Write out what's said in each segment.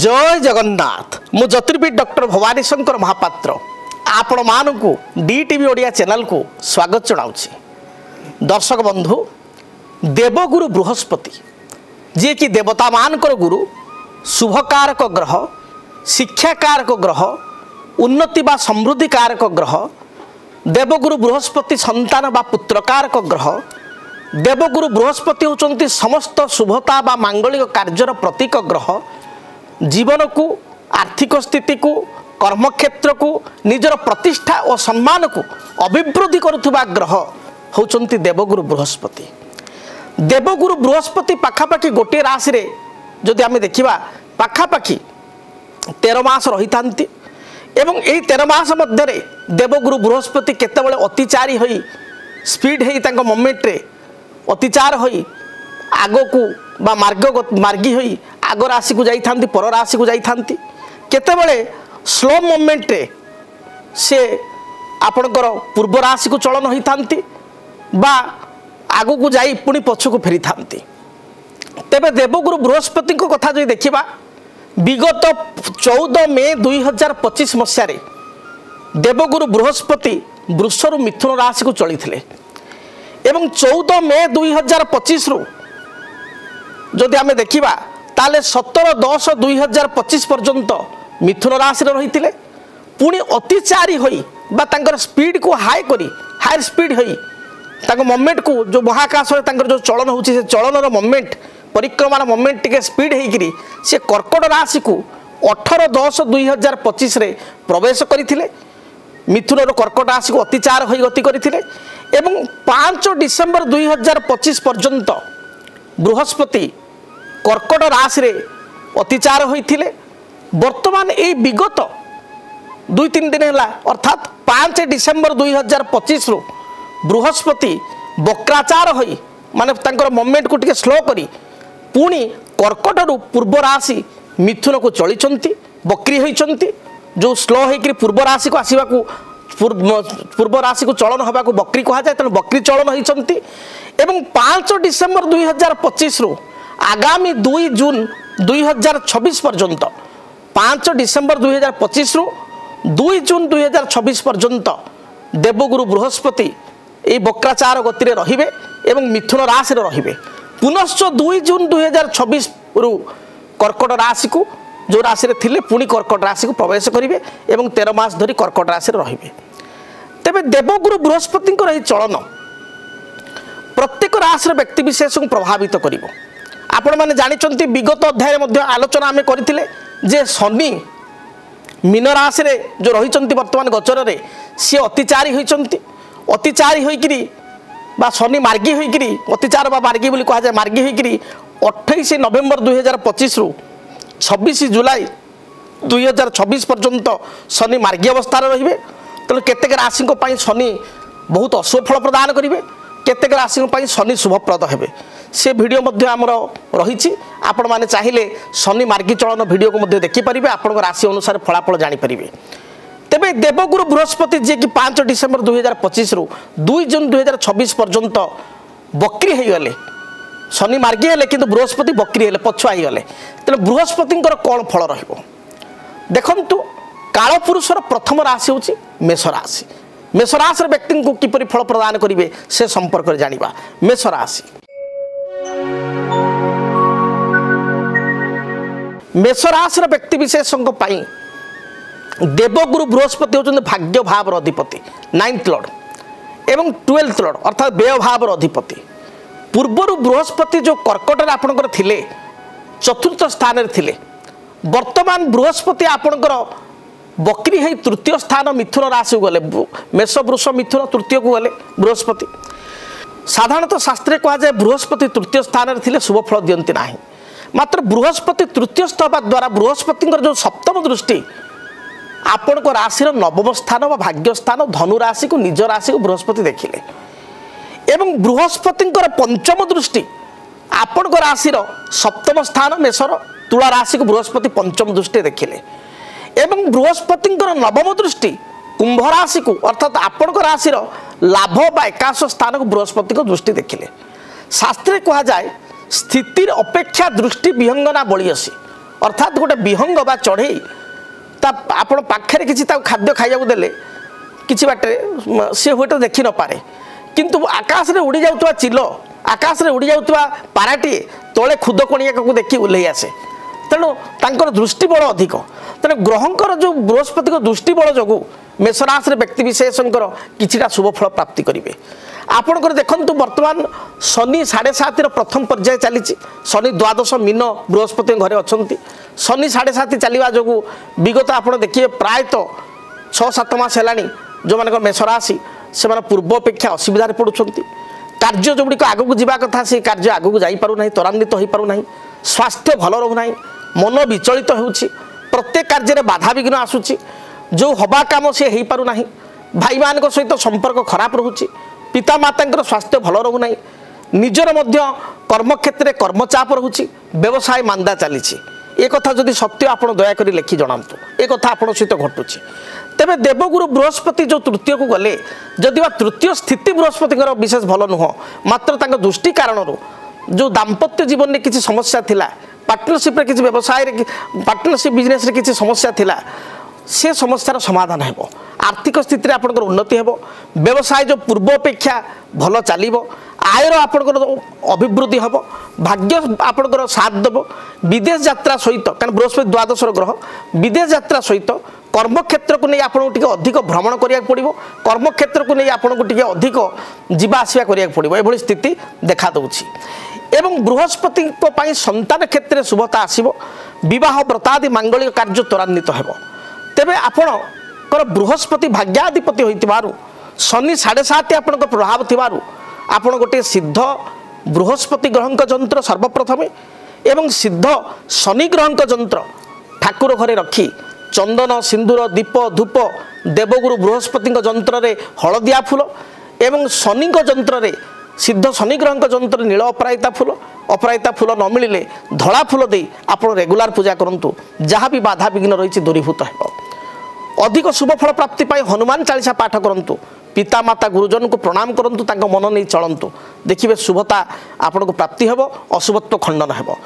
जय जगन्नाथ मु ज्योतिर्विद डॉक्टर भवानी शंकर महापात्र आपण मानू डीटीवी ओडिया चैनल को स्वागत जनाऊँगी। दर्शक बंधु देवगुरु बृहस्पति जी कि देवता मानकर गुरु शुभकारक ग्रह शिक्षाकारक ग्रह उन्नति बा समृद्धि कारक ग्रह देवगुरु बृहस्पति संतान बा पुत्रकारक ग्रह देवगुरु बृहस्पति होचंती समस्त शुभता बा मांगलिक कार्यर प्रतीक ग्रह जीवन को आर्थिक स्थिति को कर्मक्षेत्र को निजर प्रतिष्ठा और सम्मान को अभिवृद्धि करुवा ग्रह होचंती देवगुरु बृहस्पति। देवगुरु बृहस्पति पाखापाखि गोटे राशि रे जदि आमे देखिबा पाखापाखि 13 मास रही थांती एवं यही 13 मास मध्य देवगुरु बृहस्पति केतेबेले अतिचारी होई स्पीड हेई तांको मोमेंट रे अतिचार होई आगो को बा मार्गी होई आग राशि को जाइथांती पर राशि को जाइथांती केतेबेले स्लो मोमेंट रे से आपणकर पूर्व राशि को चलन होई थांती बा आगो को जाई पुणी पछ को फेरी थांती। तेबे देवगुरु बृहस्पति को कथा जो देखिबा विगत 14 मे 2025 मसीह रे देवगुरु बृहस्पति वृषरु मिथुन राशि को चली थिले एवं 14 मे 2025 रु जदि आमे देखिबा ताले 17/10/2025 पर्यंत मिथुन राशि रही थिले पुणी अतिचारी होई बा तांकर स्पीड को हाई करी हायर स्पीड होई तांको मोमेंट को जो महाकाश रे तांकर जो चलन होची से चलनर मोमेंट परिक्रमार मोमेंट टिके स्पीड हेकरी से कर्कट राशि को 18/10/2025 रे प्रवेश करथिले मिथुन रो कर्कट राशि को अतिचार होई गति करथिले एवं 5 डिसेम्बर 2025 पर्यंत बृहस्पति कर्कट राशि रे अतिचार होइथिले। वर्तमान ए विगत 2-3 दिन है अर्थात 5 डिसेम्बर 2025 रु बृहस्पति वक्राचार होई माने तांकर मोमेंट को टिके स्लो करी पुणी कर्कट रु पूर्व राशि मिथुन को चलीचंती बक्री होइचंती जो स्लो होइकरी पूर्व राशि को आसीबा को पूर्व राशि को चलन हवा को बक्री कहा जाए तेणु बक्री चलन होइचंती एवं 5 डिसेम्बर 2025 रु आगामी 2 जून 2026 पर्यंत 5 डिसेम्बर 2025 रु 2 जून 2026 पर्यंत देवगुरु बृहस्पति ये वक्राचार गति रे रहिबे एवं मिथुन राशि रे रहिबे पुनश्च 2 जून 2026 रु कर्कट राशि को जो राशि रे थिले पुणी कर्कट राशि को प्रवेश करिवे एवं 13 मास धरी कर्कट राशि रे रहिबे। तेबे देवगुरु बृहस्पति को रही चलन प्रत्येक राशि रे व्यक्ति विशेष को प्रभावित करिवो। आपण माने जानिचंती विगत अध्याय मध्ये आलोचना आमे करिथिले जे शनि मीन राशि रे जो रहिचंती वर्तमान गोचर रे सी अतिचारी होइचंती अतिचारी होइकरी बा शनि मार्गी होइकरी अतिचार बा मार्गी बोली कहा जाय मार्गी होइकरी 28 नवेम्बर 2025 रु 26 जुलाई 2026 पर्यंत शनि मार्गी अवस्था रहिबे। तेणु केतेक राशि को पाई शनि बहुत अशुभ फल प्रदान करिवे केतेक राशि को पाई शनि शुभप्रद हेबे से वीडियो मध्य आमर रही आपण माने चाहिए शनि मार्गी चलन वीडियो को मध्य देखि परिबे आपण राशि अनुसार फलाफल जानि परिबे। तेबे देवगुरु बृहस्पति जे कि 5 डिसेम्बर 2025 रु 2 जून 2026 पर्यंत बक्री हो गले शनि मार्गी हेले किंतु बृहस्पति बक्री हेले पछुआ हो गले तेणु बृहस्पति कौन फल रहिबो देखंतु काल पुरुषर प्रथम राशि होची मेष राशि। मेष राशि व्यक्ति को किपरि फल प्रदान करिवे से संपर्क में जानिबा। मेष राशि मेष राशि व्यक्ति विशेष देवगुरु बृहस्पति होचंद भाग्य भाव अधिपति 9th लॉर्ड एवं 12th लॉर्ड अर्थात व्यय भाव अधिपति। पूर्वर बृहस्पति जो कर्कट रे आपणकर थिले 4th स्थान रे थिले वर्तमान बृहस्पति आपणकर बक्री है 3य स्थान मिथुन राशि गले मेष वृष मिथुन 3य को गले बृहस्पति। साधारणतः शास्त्रे कहा जाए बृहस्पति 3य स्थान रे थिले शुभ फल दियंती नाही मात्र बृहस्पति 3य स्थवा द्वारा बृहस्पति जो सप्तम दृष्टि आपण को राशि नवम स्थान व भाग्य स्थान धनु राशि को निज राशि को बृहस्पति देखिले एवं बृहस्पति पंचम दृष्टि आपण को राशि सप्तम स्थान मेषर तुला राशि को बृहस्पति पंचम दृष्टि देखिले एवं बृहस्पति नवम दृष्टि कुंभ राशि को अर्थात आपण को राशि लाभ बा एकादश स्थान को बृहस्पति को दृष्टि देखिले। शास्त्रे कहा जाए स्थितिर अपेक्षा दृष्टि विहंगना बलियसी अर्थात गोटे विहंग बा चढ़ई आपण पाखे किसी खाद्य खाइबा देले किसी बाटे सी हूँ देखी न पारे किंतु आकाश रे उड़ी जाउतवा चिल आकाश रे उड़ी जाउतवा पाराटी तले खुद कणिया को देखी उल्लै आसे तेणु तांकर दृष्टिबल अधिक तेणु ग्रहंकर जो बृहस्पति को दृष्टिबल जो मेषराशि व्यक्ति विशेषकर किछिटा शुभ फल प्राप्ति करेंगे आपणकर देखु बर्तमान शनि 7.5 प्रथम पर्याय चली शनि द्वादश मीन बृहस्पति घरे अच्छा शनि 7.5 चलवा जो विगत आप देखिए प्रायतः 6-7 मास है जो मान मेषराशि से पूर्व अपेक्षा असुविधा पड़ुंट कार्य जोगुड़ी आगक जावा कथा से कार्य आगक जापना त्वरान्वित हो पारना स्वास्थ्य भल रोना मन विचलित हो प्रत्येक कार्य बाधा विघ्न आसूची जो हवा काम सी हो पारना भाई मान सहित संपर्क खराब रोचे पिता माता स्वास्थ्य भल रोना निजर कर्मक्षेत्र कर्मचाप रोचे व्यवसाय मांदा चली एक जदि सत्य आप दयाकोरी लिखि जनातु एक आप सहित घटुची तेरे देवगुरु बृहस्पति जो तृतीय को गले जदि तृतीय स्थिति बृहस्पति विशेष भल नुह मात्र दृष्टि कारण जो दाम्पत्य जीवन में किसी समस्या थिला पार्टनरशिप किसी व्यवसाय पार्टनरशिप बिजनेस किसी समस्या थिला से समस्यार समाधान हो आर्थिक स्थिति में आपंकर उन्नति हो व्यवसाय जो पूर्व अपेक्षा भल चलो आयर आपंकर अभिवृद्धि हम भाग्य आपंकर साथ देव विदेश यात्रा सहित कारण बृहस्पति द्वादश ग्रह विदेश यात्रा सहित कर्मक्षेत्र को नहीं आपको अधिक भ्रमण करा पड़ो कर्मक्षेत्र को नहीं आपको अधिक जीवा आसवा करा पड़ो ये स्थिति देखा दूची एवं बृहस्पति संतान क्षेत्र में शुभता आसो विवाह व्रतादि मांगलिक कार्य त्वरान्वित हो तेबे आपणकर बृहस्पति भाग्याधिपति होइतिबारु शनि 7.5 आपणकर प्रभाव थिबारु आपण गोटे सिद्ध बृहस्पति ग्रहंक जंत्र सर्वप्रथम एवं सिद्ध शनि ग्रहंक जंत्र ठाकुर घरे रखी चंदन सिंदूर दीप धूप देवगुरु बृहस्पति जंत्र रे हलदिया फूल एवं शनि जंत्र रे सिद्ध शनि ग्रहंक जंत्र नील अपराजिता फूल न मिले धला फूल दे आप रेगुलार पूजा करूँ जहाँ भी बाधा विघ्न रही दूरीभूत हो अधिक शुभ फल प्राप्ति पाई हनुमान चालीसा पाठ करूँ पिता माता गुरुजन को प्रणाम करूँ मन नहीं चलतु देखिए शुभता आपन को प्राप्ति हो अशुभत्व खंडन हो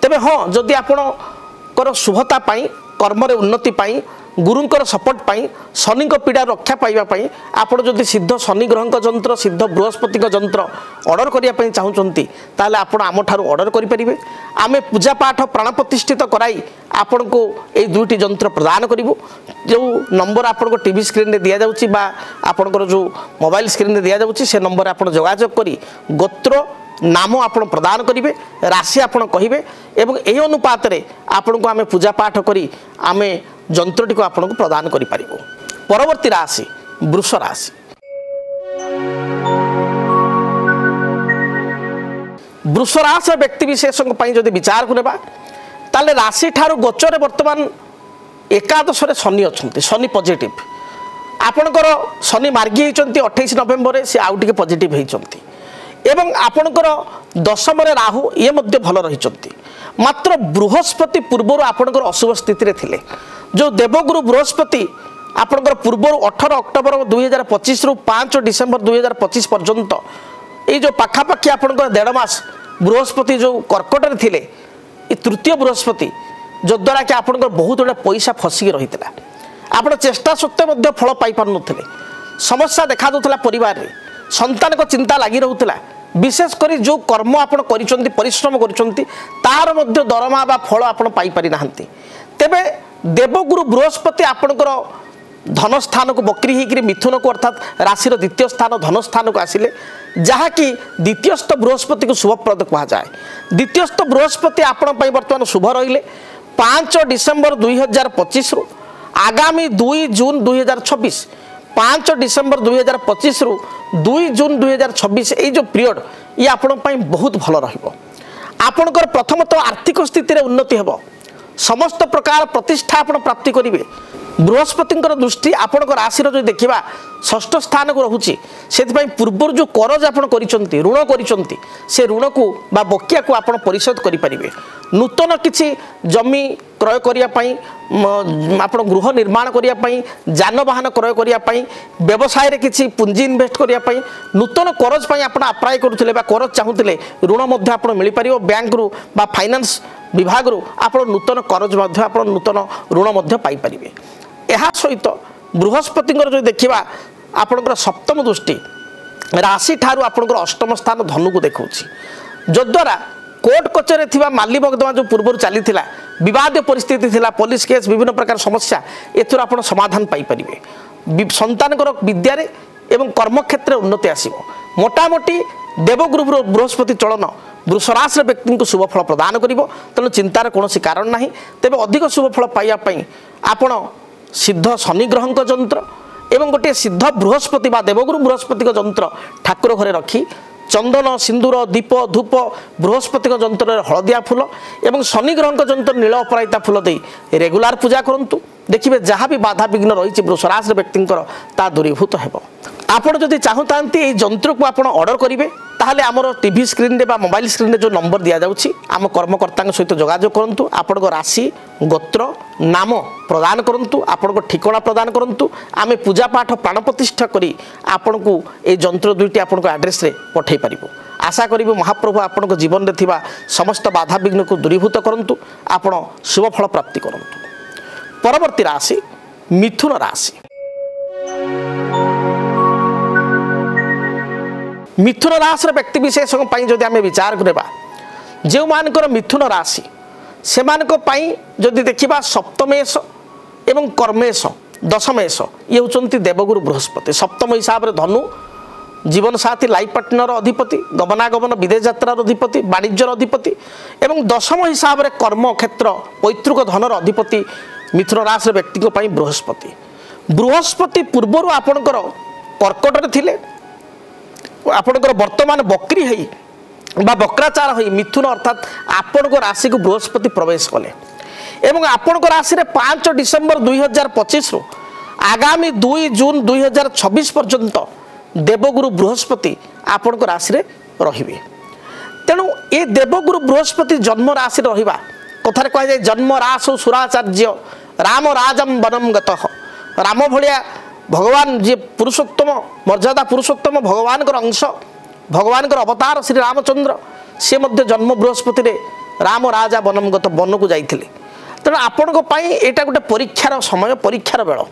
तेबे हाँ जदि आपणकर शुभता पाई कर्म उन्नति पाई गुरुंकर सपोर्ट पाई शनि पीड़ा रक्षा पाइबापी आपड़ जदि सिद्ध शनि ग्रहंक जंत्र सिद्ध बृहस्पति जंत्र ऑर्डर करने चाहूँगी ताले आपण आम ठारू ऑर्डर करेंगे आमे पूजा पाठ प्राण प्रतिष्ठित कराई आपण को ये दुईटी जंत्र प्रदान करूँ जो नंबर आपको टीवी स्क्रीन में दि जाऊँगी आपणकर जो मोबाइल स्क्रीन में दि जाऊँगी से नंबर आप जोगाजोग करी गोत्र नाम आपण प्रदान करेंगे राशि आपण कहे एवं यही अनुपात आपण को आमे पूजा पाठ करी आमे जंत्रटी को आपको प्रदान करि परिबो। परवर्ती राशि वृष राशि वृष राशि व्यक्ति विशेष जदि विचार को नेबा ताले राशि ठारू गोचर वर्तमान एकादश शनि अच्छा शनि पॉजिटिव आपणकर शनि मार्गी होती 28 नवेम्बर से आउ टे पॉजिटिव होती एवं आपणकर दशम राहु ये मध्य भल रही मात्र बृहस्पति पूर्वर आपणकर अशुभ स्थिति थिले जो देवगुरु बृहस्पति आपणकर पूर्वर 18 अक्टोबर 2025 रु 5 डिसेम्बर 2025 पर्यंत ये जो पाखापाखि आपणकर 1.5 मास बृहस्पति जो कर्कट थिले ये तृतीय बृहस्पति जो द्वारा कि आपणकर बहुत गुड़ा पैसा फसिकी रही आप चेष्टा सत्वे फल पाई पार नथिले समस्या देखा दूसरा परिवार में संतान को चिंता लगी रोला विशेष कर जो कर्म आपड़ कर परिश्रम तार मध्य दरमा बा फल आपड़ पाई पारि नाहंती तेबे देवगुरु बृहस्पति आपणकर धन स्थान को बकरी होकर मिथुन को अर्थात राशि द्वितीय स्थान धन स्थान को आसिले जहाँकि द्वितीयस्थ बृहस्पति को शुभप्रद कहुए द्वितीयस्थ बृहस्पति आपण बर्तमान शुभ रहिले 5 डिसेम्बर 2025 रु आगामी 2 जून 2026 5 डिसेम्बर 2025 रु 2 जून 2026 ये जो पीरियड ये आपण बहुत भल रपणकर प्रथम तो आर्थिक स्थिति रे उन्नति हो समस्त प्रकार प्रतिष्ठा आपण प्राप्ति करेंगे बृहस्पति दृष्टि आपण राशि जो देखा षष्ठ स्थान को रोचे से पूर्व जो करज आप ऋण कर ऋण को बकिया को आप परिशोध करेंगे नूतन किसी जमी क्रय करने आप गृह निर्माण करने जानवाहन क्रय करने व्यवसाय रे किसी पुंजी इन्वेस्ट करने नूतन करज आप अप्लाई करुले करज चाहूले ऋण मिल पार बैंक रु फाइनान्स विभाग आपण नूतन करज नूतन ऋण पाइपर। यह सहित बृहस्पति जो देखा आपणकर सप्तम दृष्टि राशि ठारू आपणकर अष्टम स्थान धनु को देखा जद्वारा कोर्ट कचेरी थी माली मकदमा जो पूर्व चली विवाद परिस्थिति थिला पुलिस केस विभिन्न प्रकार समस्या एथुर आप समाधान पाइपर। संतान विद्यार एवं कर्मक्षेत्र उन्नति आसो मोटामोटी देवगुरु बृहस्पति चलन वृष राशि व्यक्ति को शुभफल प्रदान कर तेणु चिंतार कौन कारण ना तेज अधिक शुभफल पाइबापी आपण सिद्ध शनि ग्रह जंत्र एवं गोटे सिद्ध बृहस्पति बा देवगुरु बृहस्पति जंत्र ठाकुर घरे रखी चंदन सिंदूर दीप धूप बृहस्पति जंत्र हलदिया फूल एवं शनि ग्रह जंत्र नील अपराजिता फूल दे रेगुलार पूजा करूँ देखिए जहाँ भी बाधा विघ्न रही वृष राशि व्यक्ति दूरीभूत हो। आपड़ जदि चाहता ये जंत्र को आप ऑर्डर करेंगे ताहले आमर टीवी स्क्रीन बा मोबाइल स्क्रीन जो नंबर दि जाऊँगी आम कर्मकर्ता सहित जोगाजोग करूँ आपण राशि गोत्र नाम प्रदान करूँ आपण ठिकना प्रदान करूँ आम पूजा पाठ प्राण प्रतिष्ठा करी आपण को ये जंत्र दुईटी आपण एड्रेस रे पठे पारिबो। आशा करी महाप्रभु आपण जीवन में थिबा समस्त बाधा विघ्न को दूरीभूत करूँ आपण शुभफल प्राप्ति करूँ। परवर्ती राशि मिथुन राशि। मिथुन राशि व्यक्ति विशेष जदि आम विचार करवा जो मानकर मिथुन राशि से जदि देखा सप्तमेश एवं कर्मेश दशमेश ये होती देवगुरु बृहस्पति सप्तम हिसाब से धनु जीवन साथी लाइफ पार्टनर अधिपति गमनागमन विदेश यात्रार अधिपति वाणिज्यर अधिपति एवं दशम हिसाब से कर्म क्षेत्र पैतृक धनर अधिपति मिथुन राशि व्यक्ति बृहस्पति बृहस्पति पूर्वर आपणकर कर्कट थिले आपणकर वर्तमान बक्री है बा बक्राचार हो मिथुन अर्थात आपण राशि को बृहस्पति प्रवेश कले एवं आपण राशि 5 डिसेम्बर 2025 रु आगामी 2 जून 2026 पर्यंत देवगुरु बृहस्पति आपण राशि रे तेणु ये देवगुरु बृहस्पति जन्म राशि रहा कथार कह जाए जन्म रासु सुराचार्य राम राजम वनम गतः राम भलिया भगवान जी पुरुषोत्तम मर्यादा पुरुषोत्तम भगवान अंश भगवान अवतार श्री रामचंद्र सी जन्म बृहस्पति रे राम राजा वनमगत वन को जाते तेणु आपण यहाँ गोटे परीक्षार समय परीक्षार बेल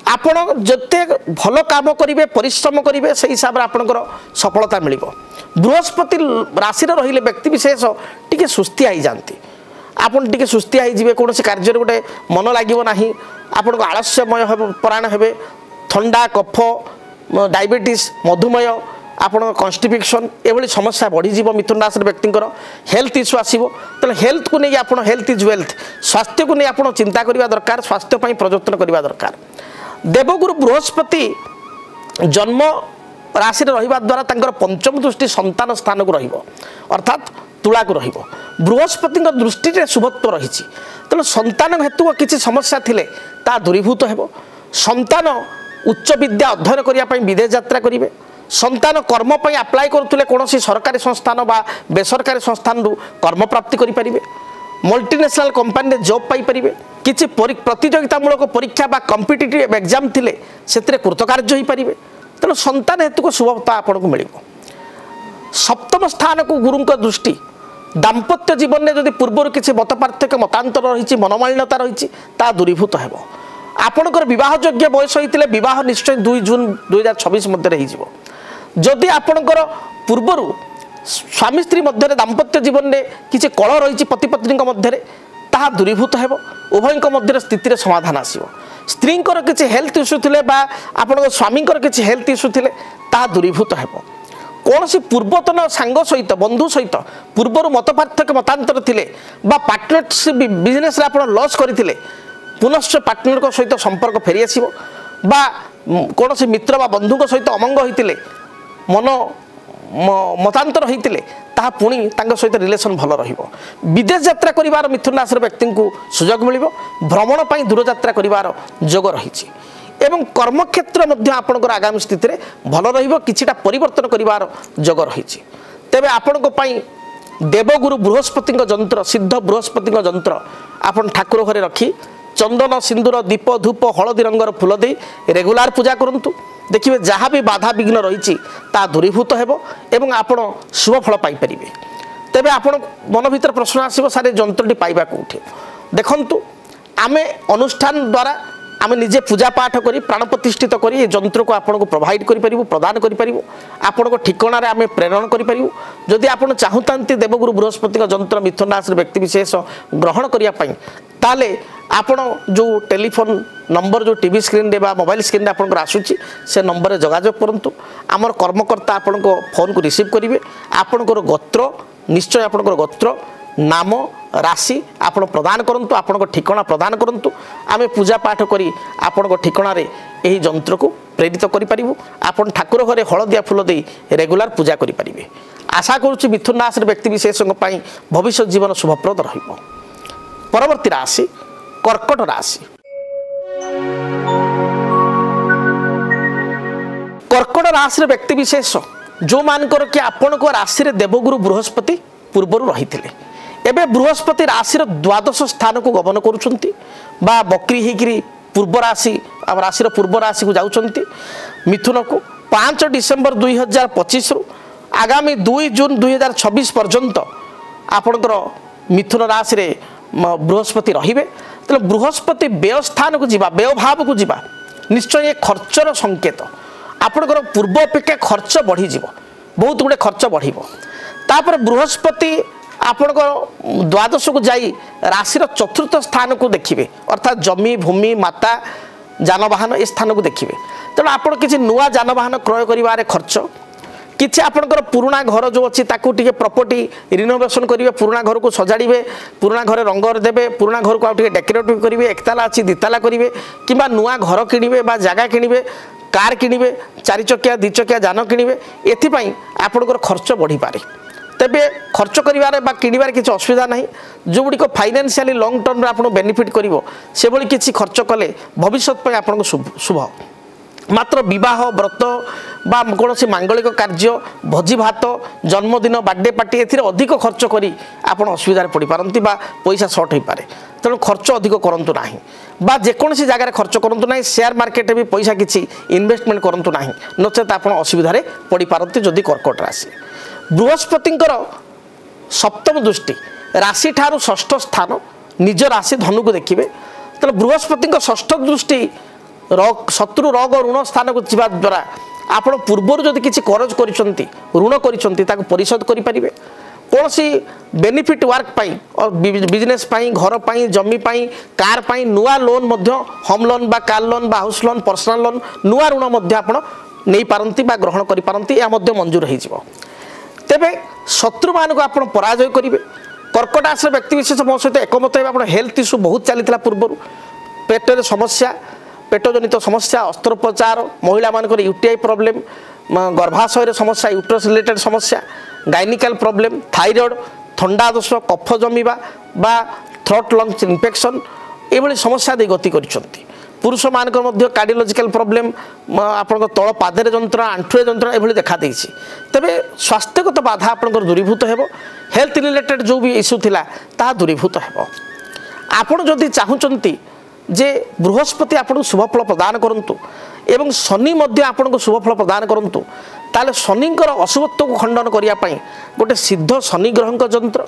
आपण जिते भल काम करेंगे परिश्रम करेंगे से हिसाब से आपंकर सफलता मिल बृहस्पति राशि रही व्यक्ति विशेष टी सुस्ती आई जाती आपन टी सुस्ती आई कौन कार्य गोटे मन लगे ना आपण को आलस्यमय परायण हे थंडा कफ डायबिटीज मधुमेह आपण कन्स्टिपेशन एभली समस्या बढ़ीज मिथुन राशि व्यक्ति हेल्थ इश्यू आसो तेल हेल्थ को नहीं आप हेल्थ इज वेल्थ स्वास्थ्य को नहीं आप चिंता करने दरकार स्वास्थ्य प्रयत्न करने दरकार। देवगुरु बृहस्पति जन्म राशि रहा द्वारा तंकर पंचम दृष्टि संतान स्थान को अर्थात तुला को बृहस्पति दृष्टि में शुभत्व रही तेणु संतान हेतु किसी समस्या थिले ता दूरीभूत हो संतान उच्च विद्या अध्ययन करने विदेश यात्रा करेंगे संतान कर्म अप्लाई करुले कौन सरकारी संस्थान बा बेसरकारी संस्थान कर्म प्राप्ति करेंगे मल्टीनेशनल कंपनी जॉब पाइपर किसी प्रतियोगितामूलक परीक्षा बा कॉम्पिटिटिव एग्जाम थिले से कृतकार्य हो पारे तेणु संतान हेतु को शुभता आपको मिल सप्तम स्थान को गुरु दृष्टि दाम्पत्य जीवन में जदि पूर्वर किसी मत पार्थक्य मतांतर रही मनोमालिन्यता रही दूरीभूत हो आपणकर बहोयोग्य बयस होते बह निश्चय 2 जून 2026 मध्य जदि आपणकर पूर्वर स्वामी स्त्री मध्य दाम्पत्य जीवन में किसी कल रही पति पत्नी मध्य ताहा दूरीभूत हो उभय मध्य स्थिति समाधान आसो स्त्री किसी हेल्थ इश्यू थे आप स्वामी किसी हेल्थ इश्यू थे ताहा दूरीभूत हो कौन सी पूर्वतन सांग सहित बंधु सहित पूर्वर मत पार्थक्य मतांतर थे पार्टनरशिप बिजनेस आप लॉस करते पुनश्च पार्टनर सहित संपर्क फेरी आसो कौन सी मित्र बंधु सहित अमंग होते मन मतांतर होते पुणी सहित रिलेशन भल विदेश यात्रा कर मिथुन राशि व्यक्ति को सुजोग मिल भ्रमण पर दूर यात्रा कर जोग रही एवं कर्मक्षेत्र आपंकर आगामी स्थिति में भल रहा परिवर्तन कर जोग रही तेज आपण देवगुरु बृहस्पति जंत्र सिद्ध बृहस्पति जंत्र आपन ठाकुर घरे रखी चंदन सिंदूर दीप धूप हलदी रंगर फूल दे रेगुलार पूजा करूँ देखिए जहाँ भी बाधा विघ्न रही दूरीभूत हो एवं आपण शुभफल पाइपर। तेबे आपण मन भीतर प्रश्न आसो सारे जंत्रटी पाइबा कौटे देखंतु आमे अनुष्ठान द्वारा आमे निजे पूजा पाठ करी प्राण प्रतिष्ठित करी जंत्र को आपन को प्रोवाइड करि परिबु प्रदान करि परिबु आपन को ठिकाना रे आमे प्रेरण करि परिबु जदि आपन चाहुतांती देवगुरु बृहस्पति जंत्र मिथुन राशि व्यक्ति विशेष ग्रहण करिया पई ताले आपण जो टेलीफोन नंबर जो टीवी स्क्रीन रे बा मोबाइल स्क्रीन रे आपन को आसुची से नंबर रे जोगाजोग करंतु आमर कर्मकर्ता आपन को फोन को रिसीव करिवे आपन को गोत्र निश्चय आपन को गोत्र नाम राशि आपण प्रदान करंतु आपण को ठिकाना प्रदान करंतु आमे पूजा पाठ करी आपण को ठिकाना रे एही जंत्र को प्रेरित करि परिबु आपण ठाकुर घरे हळदिया फूल देई रेगुलर पूजा करि परिबे आशा करूछि मिथुन राशि व्यक्ति विशेषक पई भविष्य जीवन शुभप्रद रहिबो। परवर्ती राशि कर्कट राशि। कर्कट राशि व्यक्ति विशेष जो मानकर कि आपण को राशि रे देवगुरु बृहस्पति पूर्वरु रहिथिले एबे बृहस्पति राशि द्वादश स्थान को गमन करुछंती बा बकरी हेकिरी पूर्व राशि राशि पूर्व राशि को जाउछंती मिथुन को 5 डिसेंबर 2025 रु आगामी 2 जून 2026 पर्यंत आपणकर मिथुन राशि रे बृहस्पति रहिबे तले बृहस्पति व्यय स्थान को जिबा व्यय भाव को जिबा निश्चय ये खर्चर संकेत आपणकर पूर्व अपेक्षा खर्च बढ़ी जिवो बहुत गुडे खर्च बढ़िबो तापर बृहस्पति आपण द्वादश को जाई राशि चतुर्थ स्थान को देखिए अर्थात जमी भूमि माता जानवाहन ए स्थान को देखिए तेणु आप किसी नुआ जानवाहन क्रय कर खर्च किसी आपंकर पुराणा घर जो अच्छी ताकूटे प्रॉपर्टी रिनोवेशन करेंगे पुराणा घर को सजाड़े पुराणा घर रंग देवे पुराणा घर को आगे डेकोरेटिव करेंगे एकताला अच्छी दिताला करेंगे कि नुआ घर किणवे जगह किणवे कार किणवे 4 चकिया 2 चकिया जान किणवे एपाई आपंकर खर्च बढ़ी पारे तेबे खर्च करिवारे बा किनिबार किछि असुविधा नाही जो गुडी को फाइनेंशियली लॉन्ग टर्म रे आपन बेनिफिट करिवो से भली किछि खर्च कले भविष्यत पय आपन को शुभ मात्र विवाह व्रत बा कोनोसी मांगलिक कार्य भोजी भात जन्मदिन बर्थडे पार्टी एथिरे अधिक खर्च करी आपन असुविधा रे पड़ी पारंती बा पैसा शॉर्ट होई पारे तेणु खर्च अधिक करंतु नाही बा जेकोसी जगह खर्च करंतु नाही शेयर मार्केट भी पैसा किछि इन्वेस्टमेंट करंतु नाही नचेत आपन असुविधा रे पड़ी पारंती जदि कर्कट राशि बृहस्पतिंकर सप्तम दृष्टि राशि ठारू षष्ठ स्थान निज राशि धनु को देखिए तेल बृहस्पति षष्ठ दृष्टि शत्रु रोग ऋण स्थान को जीवा द्वारा आपण पूर्वर जदि किसी करज करिसंती ऋण करिसंती ताको परिशोध करि परिबे कौन सी बेनिफिट वर्क पाई और बिजनेस पाई घर पाई जमी पाई कार पाई नुआ लोन मध्य होम लोन बा कार लोन बा हाउस लोन पर्सनल लोन नुआ ऋण मध्य आपण नहीं पारंती बा ग्रहण करि पारंती या मध्य मंजूर हो जिवो तेबे शत्रु मान को आपण पराजय करिवे कर्कट राशि व्यक्ति विशेष मो सहित एकमत आप हेल्थ इश्यू बहुत चली पूर्व पेटर समस्या पेटजनित समस्या अस्त्रोपचार महिला मानकर यूटीआई प्रॉब्लम गर्भाशय समस्या यूट्रस रिलेटेड समस्या गायनिकल प्रॉब्लम थायराइड थंडा दोष कफ जमीबा बा थ्रोट लंग्स इन्फेक्शन ये समस्या दे गति करिसंती पुरुष मानकर मध्य कार्डियोलॉजिकल प्रॉब्लम आपण तल पादे जंत्रणा आंठुए जंत्रणा ये देखा देछि तेबे स्वास्थ्यगत बाधा आपनकर दूरीभूत हेबो हेल्थ रिलेटेड जो भी इश्यू थिला ता दूरीभूत हेबो आपण जदि चाहुचंती जे बृहस्पति आपन शुभफल प्रदान करंतु एवं शनि मध्य आपन को शुभफल प्रदान करंतु ताले शनिंकर अशुभत्व को खंडन करिया पई गोटे सिद्ध शनि ग्रहंक जंत्र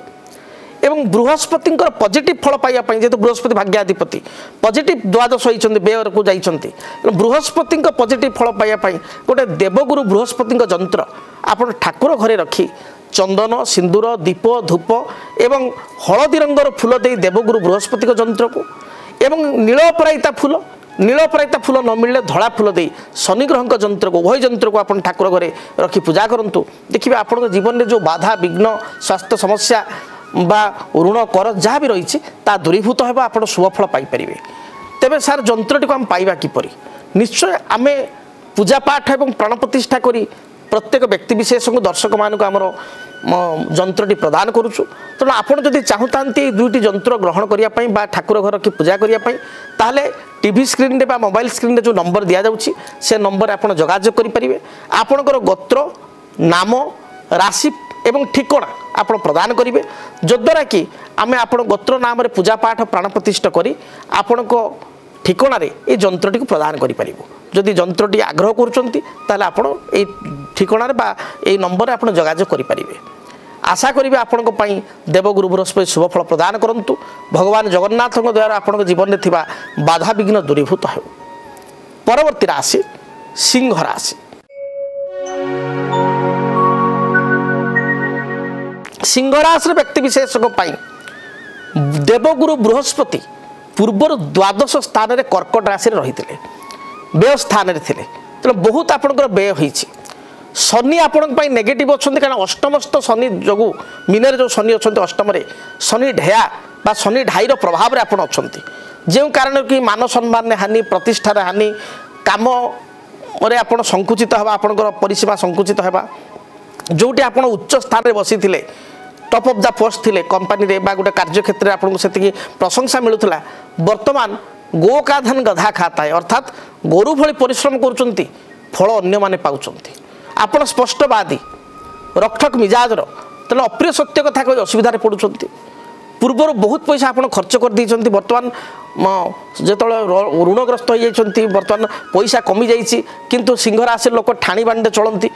एवं बृहस्पति पॉजिटिव फल पाइबा जेहेतु बृहस्पति भाग्याधिपति पॉजिटिव द्वादश होइछन्ति बेयर को जाइछन्ति बृहस्पति पॉजिटिव फल पाइबा गोटे देवगुरु बृहस्पति जंत्र आपण ठाकुर घरे रखी चंदन सिंदूर दीप धूप एवं हलदी रंगर फूल दे देवगुरु बृहस्पति जंत्र को एवं नीलपराइता फूल न मिलले धड़ा फूल दे शनि ग्रहंक जंत्र को उभय जंत्र को आपण ठाकुर घरे रखी पूजा करंतु देखिबे आपण जीवन में जो बाधा विघ्न स्वास्थ्य समस्या बा ऋण कर जहाँ भी रही दूरीभूत होगा आप शुभफल पाइपर तेरे सार जंत्रटी को आम पाइबा किपरि निश्चय आम पूजा पाठ एवं प्राण प्रतिष्ठा करी प्रत्येक व्यक्ति विशेष को दर्शक मानक आमर जंत्रटी प्रदान करुचु तेणु आपड़ जदि चाहूती दुईटी जंत्र ग्रहण करने बा ठाकुर घर की पूजा करने ताहले टीवी स्क्रीन रे बा मोबाइल स्क्रीन रे जो नंबर दि जाउछि से नंबर आप जोगाजोग करेंगे आपणकर गोत्र नाम राशि एवं ठिकाना आप प्रदान करेंगे जद्वारा कि आम आप गोत्र नाम पूजा पाठ प्राण प्रतिष्ठा करी आपण को ठिकाना ये जंत्रटी को प्रदान करें जदि जंत्रटी आग्रह करुँच ताहले आपण ठिकाना बा नंबर आप जोगाजोग करेंगे आशा करी आपण देवगुरु बृहस्पति शुभफल प्रदान करूँ। भगवान जगन्नाथ द्वारा आपण जीवन में थिबा बाधा विघ्न दूरीभूत हो। परवर्ती राशि सिंह राशि। सिंह राशि व्यक्ति विशेष देवगुरु बृहस्पति पूर्वर द्वादश स्थान में कर्कट राशि रही व्यय स्थान में थे तेना बहुत आपंकर व्यय होती। शनि आपण नेगेटिव अच्छा कारण अष्टमस्थ शनि जो मीन जो शनि अच्छा अष्टम शनि ढेया बा शनि ढाईर प्रभाव में आपड़ अच्छा जो कारण कि मान सम्मान हानि प्रतिष्ठार हानि काम आप संकुचित हवा आपंकर परिसीमा संकुचित हवा जोटी आप उच्च स्थान में बसी थे टॉप ऑफ द पोस्ट थे कंपनी रे बा गोटे कार्य क्षेत्र में आपको से प्रशंसा मिलूला वर्तमान गो का धन गधा खाता है अर्थात गोरु भली परिश्रम करुँच फल अन्य माने पाउछंती। आपण स्पष्टवादी रक्षक मिजाजर तेना अप्रिय सत्य कथा कही असुविधा पड़ुंट पूर्वर बहुत पैसा आप खर्च कर देइछंती बर्तमान जो ऋणग्रस्त हो जाइछंती बर्तमान पैसा कमी जाइछि किंतु सिंह राशि लोक ठाणी बांडे चलती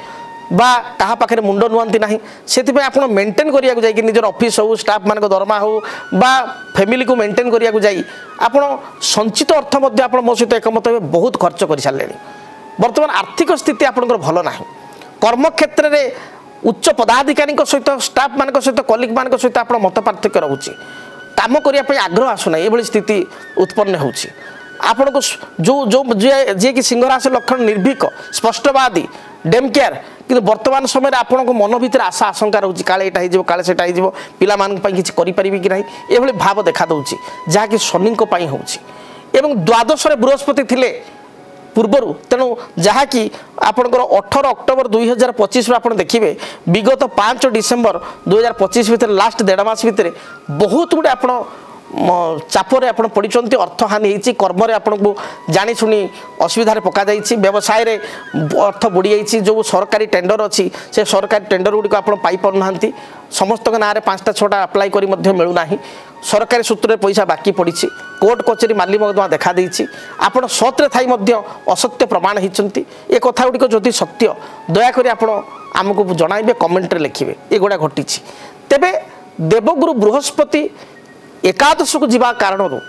बा कहा पाखे मुंड नुआंती नहीं से आप मेंटेन करिया जाइए निजर ऑफिस हो स्टाफ मान दरमा हो बा फैमिली को मेंटेन करिया जाई आप संचित अर्थ आप मो सहित एकमत हे बहुत खर्च कर सारे बर्तमान आर्थिक स्थिति आपंकर भल ना कर्म क्षेत्र में उच्च पदाधिकारी सहित स्टाफ मान सहित कलिग मान सहित आप मत पार्थक्य रोचे कम करने आग्रह आसुना ये स्थिति उत्पन्न होची आपण को जो जो जी कि सिंह राशि लक्षण निर्भीक स्पष्टवादी डेम केयर कि वर्तमान समय आपण को मन भीतर आशा आशंका रोचे काले यहाँ हो काले सेटा हो पिला किसी करें कि ना ये भाव देखा दूसरी जहाँकि शनि हो द्वादश बृहस्पति थिले पूर्वर तेणु जहाँकि आपंकर 18 अक्टोबर 2025 आप देखिए विगत 5 डिसेम्बर 2025 भितर लास्ट 1.5 मास भितर बहुत गुड़े आप चापरे आप पड़ी अर्थ हानि होती कर्म आपन को जानी शुणी असुविधा पका व्यवसाय रे अर्थ बुड़ी जाइए जो सरकारी टेंडर अच्छी से सरकारी टेंडर गुड़िक आप पाना समस्त ना 5टा 6टा अप्लाई करी मिलूना सरकारी सूत्र पैसा बाकी पड़ी कोर्ट कचेरी माली मकदमा देखा देती आपड़ सत्रे थी असत्य प्रमाण होती ये कथा गुड़िक जदि सत्य दयाकोरी आमको जनइबे कमेंट रे लिखिए एगुड़ा घटी तेबे देवगुरु बृहस्पति एकादश को जीवा कारण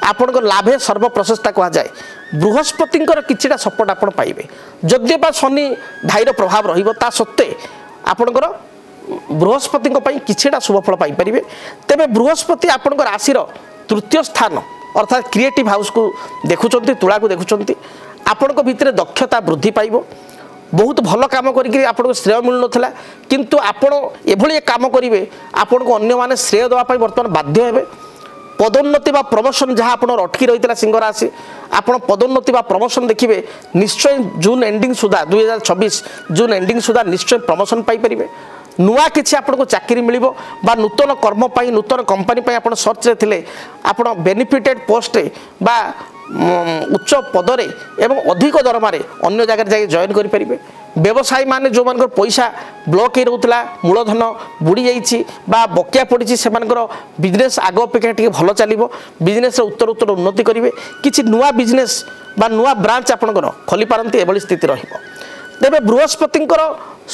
आपण लाभे सर्वप्रशस्ता कह जाए बृहस्पति किछिटा सपोर्ट आप पाइबे जदि बा शनि ढाईर प्रभाव रहा सत्वे आपणकर बृहस्पति किछिटा शुभफल पाइपर तेबे बृहस्पति आपण राशि तृतीय स्थान अर्थात क्रिएटिव हाउस को देखुंत तुला को देखुंत आपण भितर दक्षता वृद्धि पाइब बहुत भल काम करके आपको श्रेय मिलू ना किंतु आपण एभली काम करेंगे आपण को अन्य माने श्रेय देवाई बर्तमान बाध्य हेबे पदोन्नति बा प्रमोशन जहाँ आप अटकी रही सिंह राशि आप पदोन्नति बा प्रमोशन देखिए निश्चय जून एंडिंग सुधा 2026 जून एंडिंग सुधा निश्चय प्रमोशन पाइपर नुआ किसी आपको चाकरी मिल नूतन कर्म पाई नूतन कंपनी आप सर्च थे आप बेनिफिटेड पोस्ट बा उच्च पदरे एवं अधिक दरमारे अन्य जगह जाए जॉइन करें व्यवसायी माने जो मान पैसा ब्लॉक रोला मूलधन बुड़ी जाइए बकिया पड़ी से बिजनेस आग अपेक्षा टी भल चलो बिजनेस उत्तर उत्तर उन्नति करेंगे किसी नुआ बिजनेस बा नुआ ब्रांच आपंकर खोली पारती एभली स्थिति तेरे बृहस्पति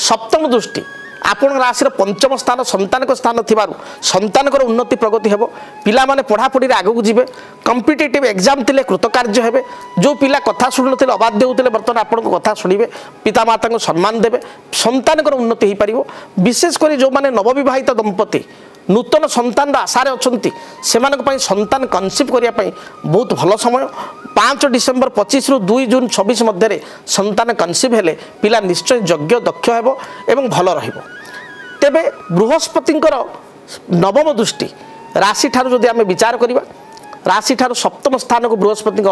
सप्तम दृष्टि आपण राशि पंचम स्थान संतान को स्थान थी संतान उन्नति प्रगति हे पिला माने पढ़ापढ़ी आगू जी कम्पिटेटिव एग्जाम थे कृतकार्य हे जो पिला कथा शुणुते अबाध्य होते बर्तमान आपण कथा शुणे पितामाता को सम्मान देवे संतान उन्नति हो पार विशेषकर जो मैंने नवविवाहित दंपति नूतन संतान आशार अच्छा से संतान कनसीव करने बहुत भल समय 5 डिसेम्बर 25 रु 2 जून 26 मध्य संतान कनसीव हेले पिला निश्चय योग्य दक्ष हेबो एवं भल रहिबो तेबे बृहस्पति नवम दृष्टि राशि ठारू जदि आमे विचार करिबा राशि ठारू सप्तम स्थान को बृहस्पति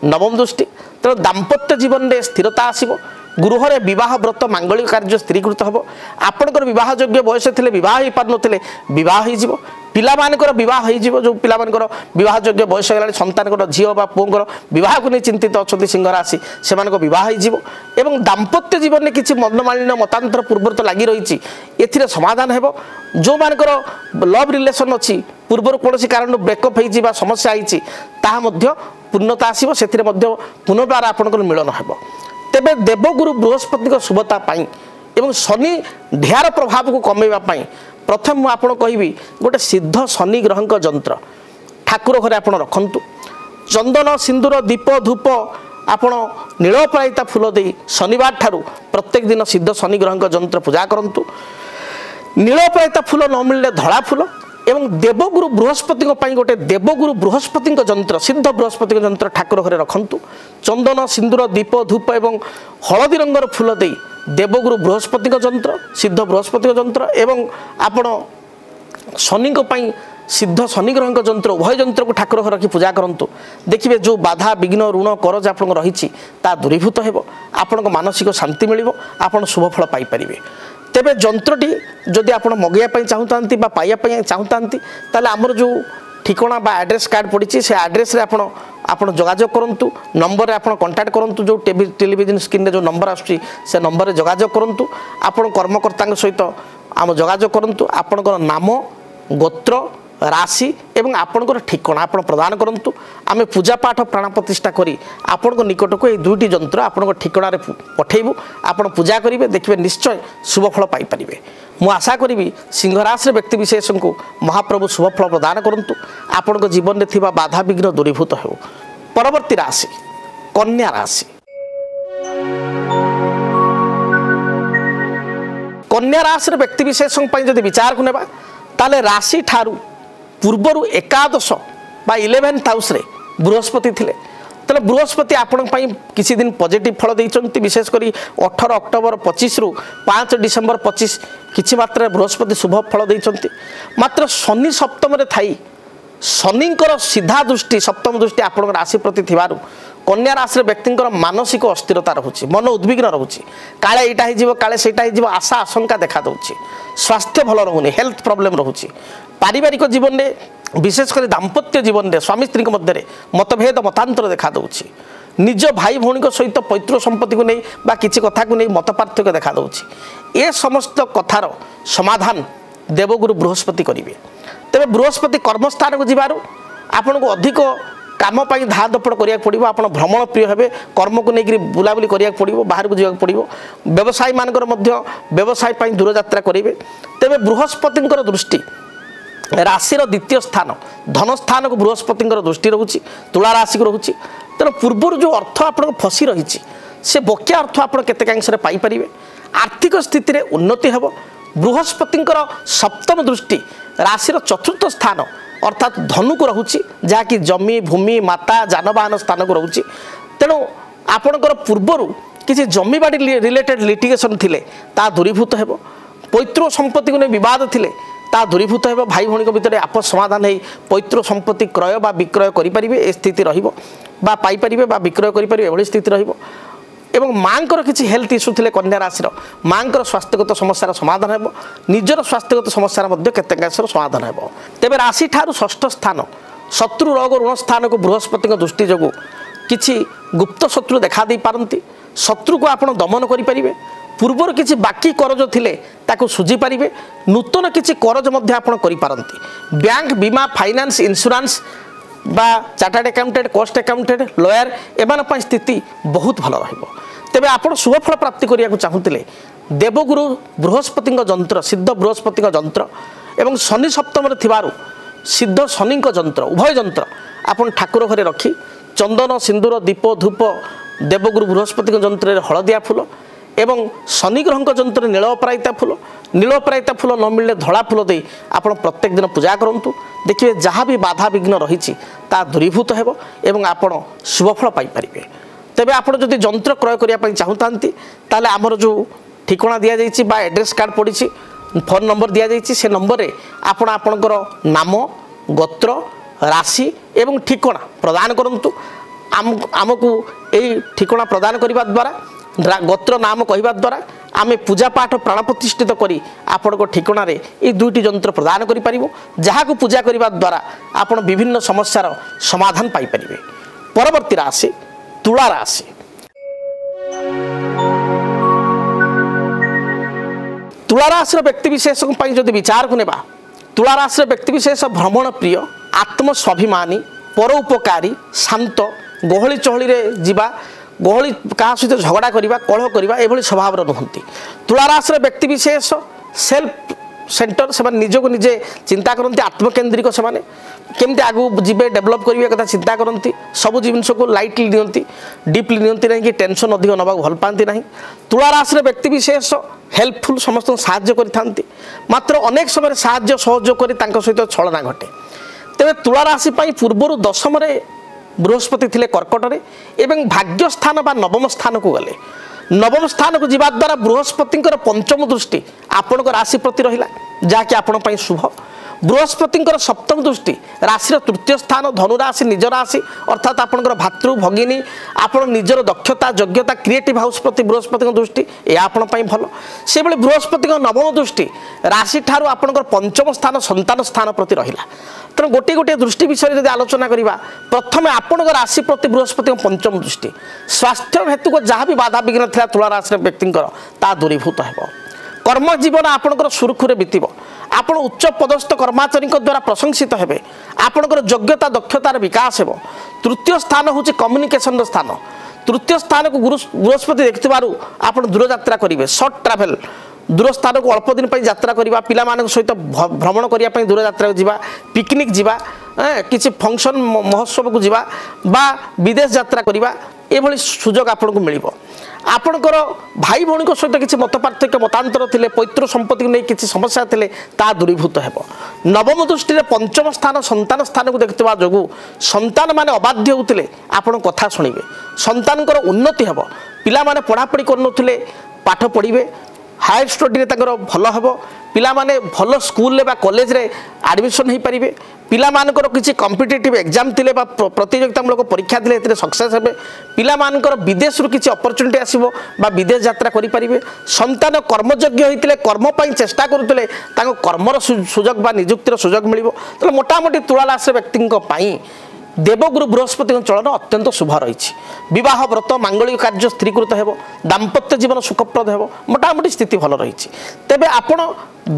नवम दृष्टि तेणु दाम्पत्य जीवन में स्थिरता आसिबो गृह रे विवाह व्रत मांगलिक कार्य स्थिरीकृत हम आपणकर विवाह योग्य बयस थे विवाह हो पार नथिले विवाह हो पिला मानकर विवाह हो जो पिला मानकर विवाह योग्य बयस होगा संतान झील बा पुओं विवाह को नहीं चिंतित अच्छा सिंह राशि से विवाह हो दाम्पत्य जीवन में किसी मनमालिन्य मतांतर पूर्व तो लगी रही ए समाधान हो जो मानकर लव रिलेसन अच्छी पूर्वर कौन कारण ब्रेकअप हो समस्या होती पूर्णता आसो से पुनर्बार आपंकर मिलन हो तेबे देवगुरु बृहस्पति शुभता एवं शनि ढेर प्रभाव को कमेवाई प्रथम मु आपण कहबी गोटे सिद्ध शनि ग्रहक जंत्र ठाकुर घरे आपण रखंतु चंदन सिंदूर दीप धूप आपण नीलपरायिता फूल दे शनिवार ठारू प्रत्येक दिन सिद्ध शनि ग्रहक जंत्र पूजा करंतु नीलपरायिता फूल न मिलले धड़ा फूल एवं देवगुरु बृहस्पति गोटे देवगुरु बृहस्पति जंत्र सिद्ध बृहस्पति जंत्र ठाकुर घरे रखंतु चंदन सिंदूर दीप धूप एवं हलदी रंगर फूल दे देवगुरु बृहस्पति जंत्र सिद्ध बृहस्पति जंत्र एवं आपण शनि सिद्ध शनि ग्रह जंत्र उभय जंत्र को ठाकुर घर रखी पूजा करंतु देखिए जो बाधा विघ्न ऋण करज आप रही दूरीभूत हो आपण मानसिक शांति मिल आप शुभ फल पाइपर तेरे जंत्रटी जदि आप मगैया चाहूँ पाइबा चाहूँ ताले आमर जो ठिकाना बा एड्रेस कार्ड पड़ी से एड्रेस आप जोगाजोग करूँ नंबर आप कंटाक्ट करूँ जो टेलीविजन स्क्रीन जो नंबर आसूँ से नंबर जोगाजोग करूँ आपण कर्मकर्ता सहित आम जोगाजोग करूँ आपणकर नाम गोत्र राशि एवं आपणकर ठिकाना आप प्रदान करूँ आम पूजा पाठ प्राण प्रतिष्ठा करी आपण निकट को ये दुईटी जंत्र आपण ठिकाना पठेबू आप पूजा करेंगे देखिए निश्चय शुभ फल पाइपर मु आशा करी सिंहराशि व्यक्ति विशेष को महाप्रभु शुभ फल प्रदान करूँ आपण जीवन में थिबा बाधा विघ्न दूरीभूत हो। परवर्ती राशि कन्या राशि। कन्या राशि व्यक्ति विशेष जब विचार को नेबा ताले राशि ठारू पूर्वर एकादश बा 11th हाउस रे बृहस्पति थिले तेल बृहस्पति आपण किसी दिन पॉजिटिव फल देइचंती विशेषकर 18 अक्टोबर 25 रु 5 डिसेम्बर 25 किछि मात्रा बृहस्पति शुभ फल देइचंती मात्र शनि सप्तम रे थाई शनिंकर सीधा दृष्टि सप्तम दृष्टि आपण राशि प्रति थिबारु कन्या राशि व्यक्तिंकर मानसिक अस्थिरता रहुछि मन उद्विग्न रहुछि काले एटा हिजिवो काले सेटा हिजिवो आशा आशंका देखा दउछि स्वास्थ्य भल रहुनी हेल्थ प्रॉब्लम रहुछि पारिवारिक जीवन में विशेषकर दाम्पत्य जीवन में स्वामी स्त्री मध्य मतभेद मतांतर देखा दउछि निज भाई भौणी सहित पैतृ संपत्ति को नहीं बा किसी कथा को नहीं मत पार्थक्य देखा दउछि ए समस्त कथार समाधान देवगुरु बृहस्पति करेंगे तेरे बृहस्पति कर्मस्थान को जीवार आपन को अधिक काम धा दपड़ करिया पड़ो आप भ्रमण प्रिय हे कर्म को लेकर बुलाबुली करिया पड़ो बाहर को जावाक पड़ो व्यवसायी मानकर व्यवसाय दूर यात्रा करेंगे तेरे बृहस्पति दृष्टि राशि द्वितीय स्थान धन स्थान को बृहस्पति दृष्टि रोचे तुला राशि को रोचे तेणु पूर्वर जो अर्थ आप फसी रही से बकिया अर्थ आप केतेकांश पाइपर आर्थिक स्थिति में उन्नति हे बृहस्पति सप्तम दृष्टि राशि चतुर्थ स्थान अर्थात धनु को रोचे जहाँकि जमी भूमि माता जानवाहन स्थान को रोचे तेणु आपणकर पूर्वर किसी जमी बाड़ी रिलेटेड लिटिगेशन थिले ता दूरीभूत हे पैतृ संपत्ति को नहीं बद थिले ता दूरीभूत हे भाई भौणी भितर आपस समाधान हो पैतृ संपत्ति क्रय बा विक्रय करेंगे ए स्थिति रहीपर बा विक्रय करेंगे एभली स्थिति रहिबो एवं मांकर किसी हेल्थ इश्यू थिले कन्या राशि मांकर स्वास्थ्यगत समस्यार समाधान हो निजर स्वास्थ्यगत समस्यार केतेकांशर समाधान हो तेबे राशि ठारू षष्ठ स्थान शत्रु रोग ऋण स्थान को बृहस्पति दृष्टि जो किसी गुप्त शत्रु देखा दे पारती शत्रु को आपण दमन करेंगे पूर्वर किसी बाकी करज थिले ताको सुझी पारिबे नूतन किसी करज मध्य आपण करि पारंती बैंक बीमा फाइनेंस इंश्योरेंस बा chartered accountant cost accountant lawyer एमान स्थिति बहुत भल रहिबो तेबे आपण शुभ फल प्राप्ति करिया चाहूतिले देवगुरु बृहस्पति जंत्र सिद्ध बृहस्पति जंत्र एवं शनि सप्तम थिबारु सिद्ध शनि जंत्र उभय जंत्र आपण ठाकुर घरे रखी चंदन सिंदूर दीप धूप देवगुरु बृहस्पति जंत्र हलदिया फूल एवं शनि ग्रह जंत्र नीलपरायिता फूल न मिलने धड़ा फूल दे आप प्रत्येक दिन पूजा करूँ देखिए जहाँ भी बाधा विघ्न रही दूरीभूत हो एवं आप शुभफल पाइपर तेरे आपड़ जब जंत्र क्रय करने चाहूँगी ताले आमर जो ठिकाना दि जाइए बा एड्रेस कार्ड पड़ी फोन नंबर दि जाइए से नंबर में आपण आपणकर नाम गोत्र राशि एवं ठिकाना प्रदान करूँ आमको यही ठिकाना प्रदान करने द्वारा गोत्र नाम कहवा द्वारा आमे पूजा पाठ प्राण प्रतिष्ठित करी आपण ठिकाना रे ये दुईटी जंत्र प्रदान करि परिबो जहाँ को पूजा करने द्वारा आपण विभिन्न समस्यार समाधान पाई परिबे। परवर्ती राशि तुला राशि। तुला राशि व्यक्ति विशेष जदि विचार को नेबा तुला राशि व्यक्ति विशेष भ्रमण प्रिय आत्मस्वाभिमानी परोपकारी शांत गहली चहली रे जीवा गहली क्या सहित झगड़ा करवा कलह करवा एभली स्वभाव नुहति तुला राशि व्यक्ति विशेष सेल्फ सेंटर से निजक निजे चिंता करती आत्मकेन्द्रिक से केमती आगू जीवे डेभलप करेंगे कथा चिंता करती सब जिनस को लाइटली नियंती डीपली नियंती ना कि टेंशन अधिक नवा भल पाती ना तुला राशि व्यक्ति विशेष हेल्पफुल समस्त साहाय्य करते मात्र अनेक समय साहाय्य सहयोग कर सहित छलना घटे तेरे तुला राशि पूर्वर दशम बृहस्पति थे कर्कट में एवं भाग्य स्थान बा नवम स्थान को गले नवम स्थान को जीवा द्वारा बृहस्पति पंचम दृष्टि आपण राशि प्रति रहा जहाँकि आपण शुभ बृहस्पति सप्तम दृष्टि राशि तृतीय स्थान धनुराशि निज राशि अर्थात आपंकर भातृ भगिनी आपण निजर दक्षता योग्यता क्रिएटिव हाउस प्रति बृहस्पति दृष्टि यह आपण भल से बृहस्पति नवम दृष्टि राशि ठारू आपंकर पंचम स्थान संतान स्थान प्रति रहा तेणु गोटे गोटे दृष्टि विषय जब आलोचना करवा प्रथम आपण राशि प्रति बृहस्पति पंचम दृष्टि स्वास्थ्य हेतु जहाँ भी बाधा विघ्न था तुला राशि व्यक्ति दूरीभूत हो कर्म जीवन आपणकर सुरखुरे बीतब आपण उच्च पदस्थ कर्मचारी द्वारा प्रशंसित हेबे आपणकर योग्यता दक्षतार विकास हेबो तृतीय स्थान होची कम्युनिकेशन स्थान तृतीय स्थान को बृहस्पति देखिबारु आपण दूर यात्रा करिवे शॉर्ट ट्रैवल दूर स्थान को अल्प दिन यात्रा करवा पिला मानक सहित भ्रमण करने दूर यात्रा जावा पिकनिक जावा किसी फंक्शन महोत्सव को जावा बा विदेश यात्रा करवा ये सुजोग आपन को मिल आपणकर भाई भौणी सहित किसी मत पार्थक्य मतांतर थे पैतृ संपत्ति को नहीं किसी समस्या थे ता दूरीभूत हो नवम दृष्टि पंचम स्थान संतान स्थान को देखा जो संतान माने अबाध्य होते आपण कथा शुणे संतान उन्नति हे पिला माने पढ़ापढ़ी कर पाठ पढ़े हायर स्टडी भल हम पिला माने भल स्कूल बा कॉलेज रे एडमिशन हो पारे पिला मानकर किसी कॉम्पिटिटिव एग्जाम थिले बा प्रतियोगितामूलक परीक्षा थिले सक्सेस हेबे पिला मानकर विदेश रु किसी अपॉर्चुनिटी आसीबो बा विदेश यात्रा करि परिबे संतान कर्मयोग्य होइतिले कर्म पई चेष्टा करुतिले तांको कर्मर सुजोग बा नियुक्तिर सुजोग मिलिबो तले मोटामोटी तुला राशि व्यक्तिंक पई देवगुरु बृहस्पति चलन अत्यंत शुभ रही विवाह व्रत मांगलिक कार्य स्त्रीकृत हो दाम्पत्य जीवन सुखप्रद हो मोटामोटी स्थिति भल रही तेबे आपण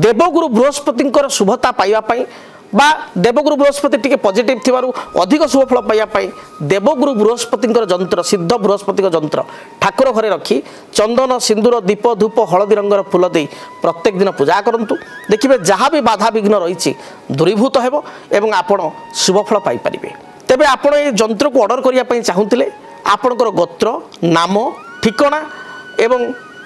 देवगुरु बृहस्पति शुभता पाइबापी बा देवगुरु बृहस्पति टी पॉजिटिव थिबारु अधिक शुभ फल पाइबापी देवगुरु बृहस्पति जंत्र सिद्ध बृहस्पति जंत्र ठाकुर घरे रखी चंदन सिंदूर दीप धूप हलदी रंगर फूल दे प्रत्येक दिन पूजा करंतु देखिए जहाँ भी बाधा विघ्न रही दूरीभूत हो एवं आपण शुभ फल पाइपर तेबे आपण ये जंत्र को ऑर्डर करने चाहूले आपणकर गोत्र नाम ठिकाना एवं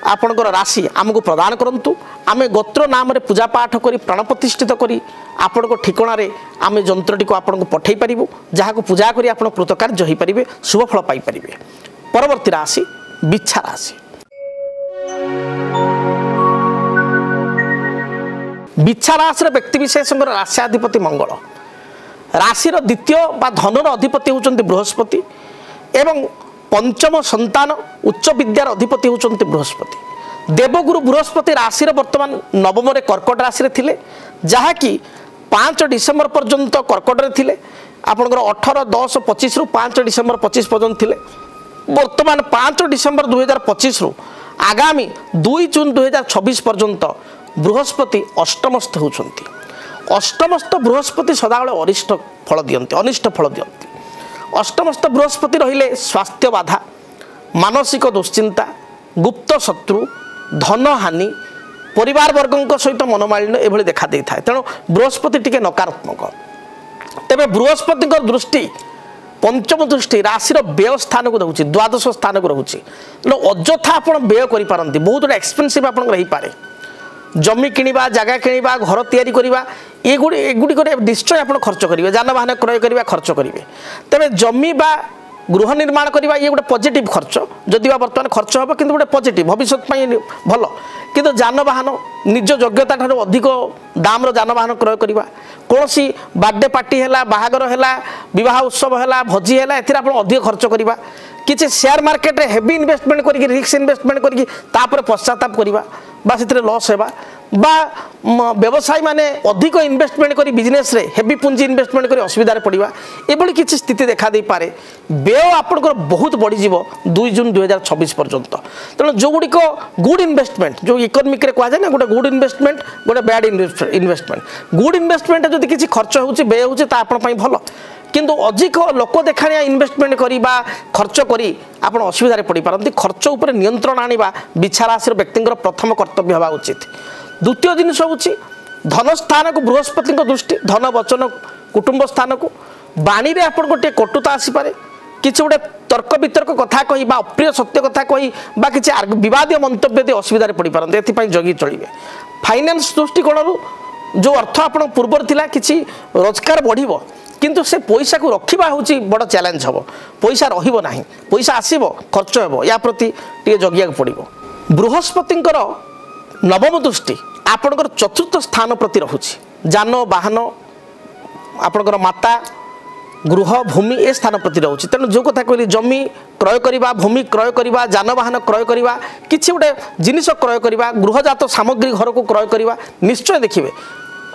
आपणकर राशि आमको प्रदान करंतु आमे गोत्र नाम रे पूजा पाठ करी प्राण प्रतिष्ठित करी आपणको ठिकाना रे आमे जंत्रटी को आपनको पठै परिबु जहाँ को पूजा करी आपण कृतकार्य होई परिबे शुभ फल पाई परिबे। परवर्ती राशि बिच्छा राशि बिच्छा राशि व्यक्ति विशेष राशियाधिपति मंगल राशिर द्वितीय बा धनर अधिपति होचंती बृहस्पति एवं पंचम संतान उच्च विद्यार अधिपति होचंती बृहस्पति देवगुरु बृहस्पति राशिर वर्तमान नवम रे कर्कट राशि थिले जहाँकि 5 डिसेम्बर पर्यंत कर्कट रे थिले आपनकर 18/10/25 रु 5 डिसेम्बर 25 पर्यंत थिले वर्तमान 5 डिसेम्बर 2025 रु आगामी 2 जून 2026 पर्यंत बृहस्पति अष्टमस्थ होचंती अष्टमस्थ बृहस्पति सदाबले अरिष्ट फल दियंती अनिष्ट फल दियंती अष्टमस्थ बृहस्पति रहिले स्वास्थ्य बाधा मानसिक दुश्चिंता गुप्त शत्रु धन हानि परिवार वर्गों सहित मनोमालिन्य एभली देखा दे था तेणु बृहस्पति टिके नकारात्मक तेबे बृहस्पति दृष्टि पंचम दृष्टि राशि व्यय स्थान को रोचे द्वादश स्थान को रोचे अଯଥା आप व्यय कर बहुत एक्सपेनसिव आप जमी किणवा जगह किणवा घर तैयारी करवा एगुड़ी निश्चय आप खर्च करेंगे जानवाहन क्रय करवा खर्च करेंगे तेरे जमी बा गृह निर्माण करवा ये गोटे पॉजिटिव खर्च जदि बर्तमान खर्च हम कि गोटे पॉजिटिव भविष्य भल किंतु जानवाहन निज योग्यता ठार अधिक दाम जानवाहन क्रय करवा कौन बर्थडे पार्टी है बाहागर है विवाह उत्सव है भोजी है अधिक खर्च करवा किसी शेयर मार्केट रे हेवी इन्वेस्टमेंट करके रिस्क इन्वेस्टमेंट करके पश्चाताप करवा बा से लॉस होगा बा व्यवसायी माने अधिक इन्वेस्टमेंट करी बिजनेस रे हेवी पुंजी इन्वेस्टमेंट करी असुविधा पड़वा एभली किसी स्थिति देखा दे पारे व्यय आपंकर बहुत बढ़ीज 2 जून 2026 पर्यंत तेणु जो गुड़िक गुड इन्वेस्टमेंट जो इकोनॉमिक रे कहा जाए ना गोटे गुड इन्वेस्टमेंट गोटे बैड इन्वेस्टमेंट गुड इन्वेस्टमेंट जब किसी खर्च होची व्यय होची ता आपण पई भल किंतु अधिक लोक देखाणिया इन्वेस्टमेंट करवा खर्च करी आपण असुविधा पड़ पारती खर्च उपर नियंत्रण आनिबा बिच्छा राशि व्यक्ति प्रथम कर्तव्य हवा उचित। द्वितीय जिनस हूँ धन स्थान को बृहस्पति दृष्टि धन वचन कुटुंब स्थान को बाणी रे आपन गोटे कटुता आसीपे किसी गोटे तर्क वितर्क कथा कही अप्रिय सत्य कथा कही किसी विवाद मंतव्य दे असुविधा पड़ पारते एथपाई जगी चलिए। फाइनान्स दृष्टिकोण जो अर्थ आपण पूर्वर थिला किसी रोजगार बढ़िबो किंतु से पैसा को रखा हूँ बड़ चैलेंज हम पैसा रहिबो नाही पैसा आसीबो खर्च हेबो या प्रति टे जगिया पड़ो। बृहस्पतिंकर नवम दृष्टि आपणकर चतुर्थ स्थान प्रति रहुछि जान वाहन आपणकर माता गृह भूमि ए स्थान प्रति रहुछि तेणु जो कथा कहली जमी क्रय करवा भूमि क्रय करवा जानवाहन क्रय करवा किसी गोटे जिनिस क्रय करवा गृहजात सामग्री घर को क्रय करवा निश्चय देखिए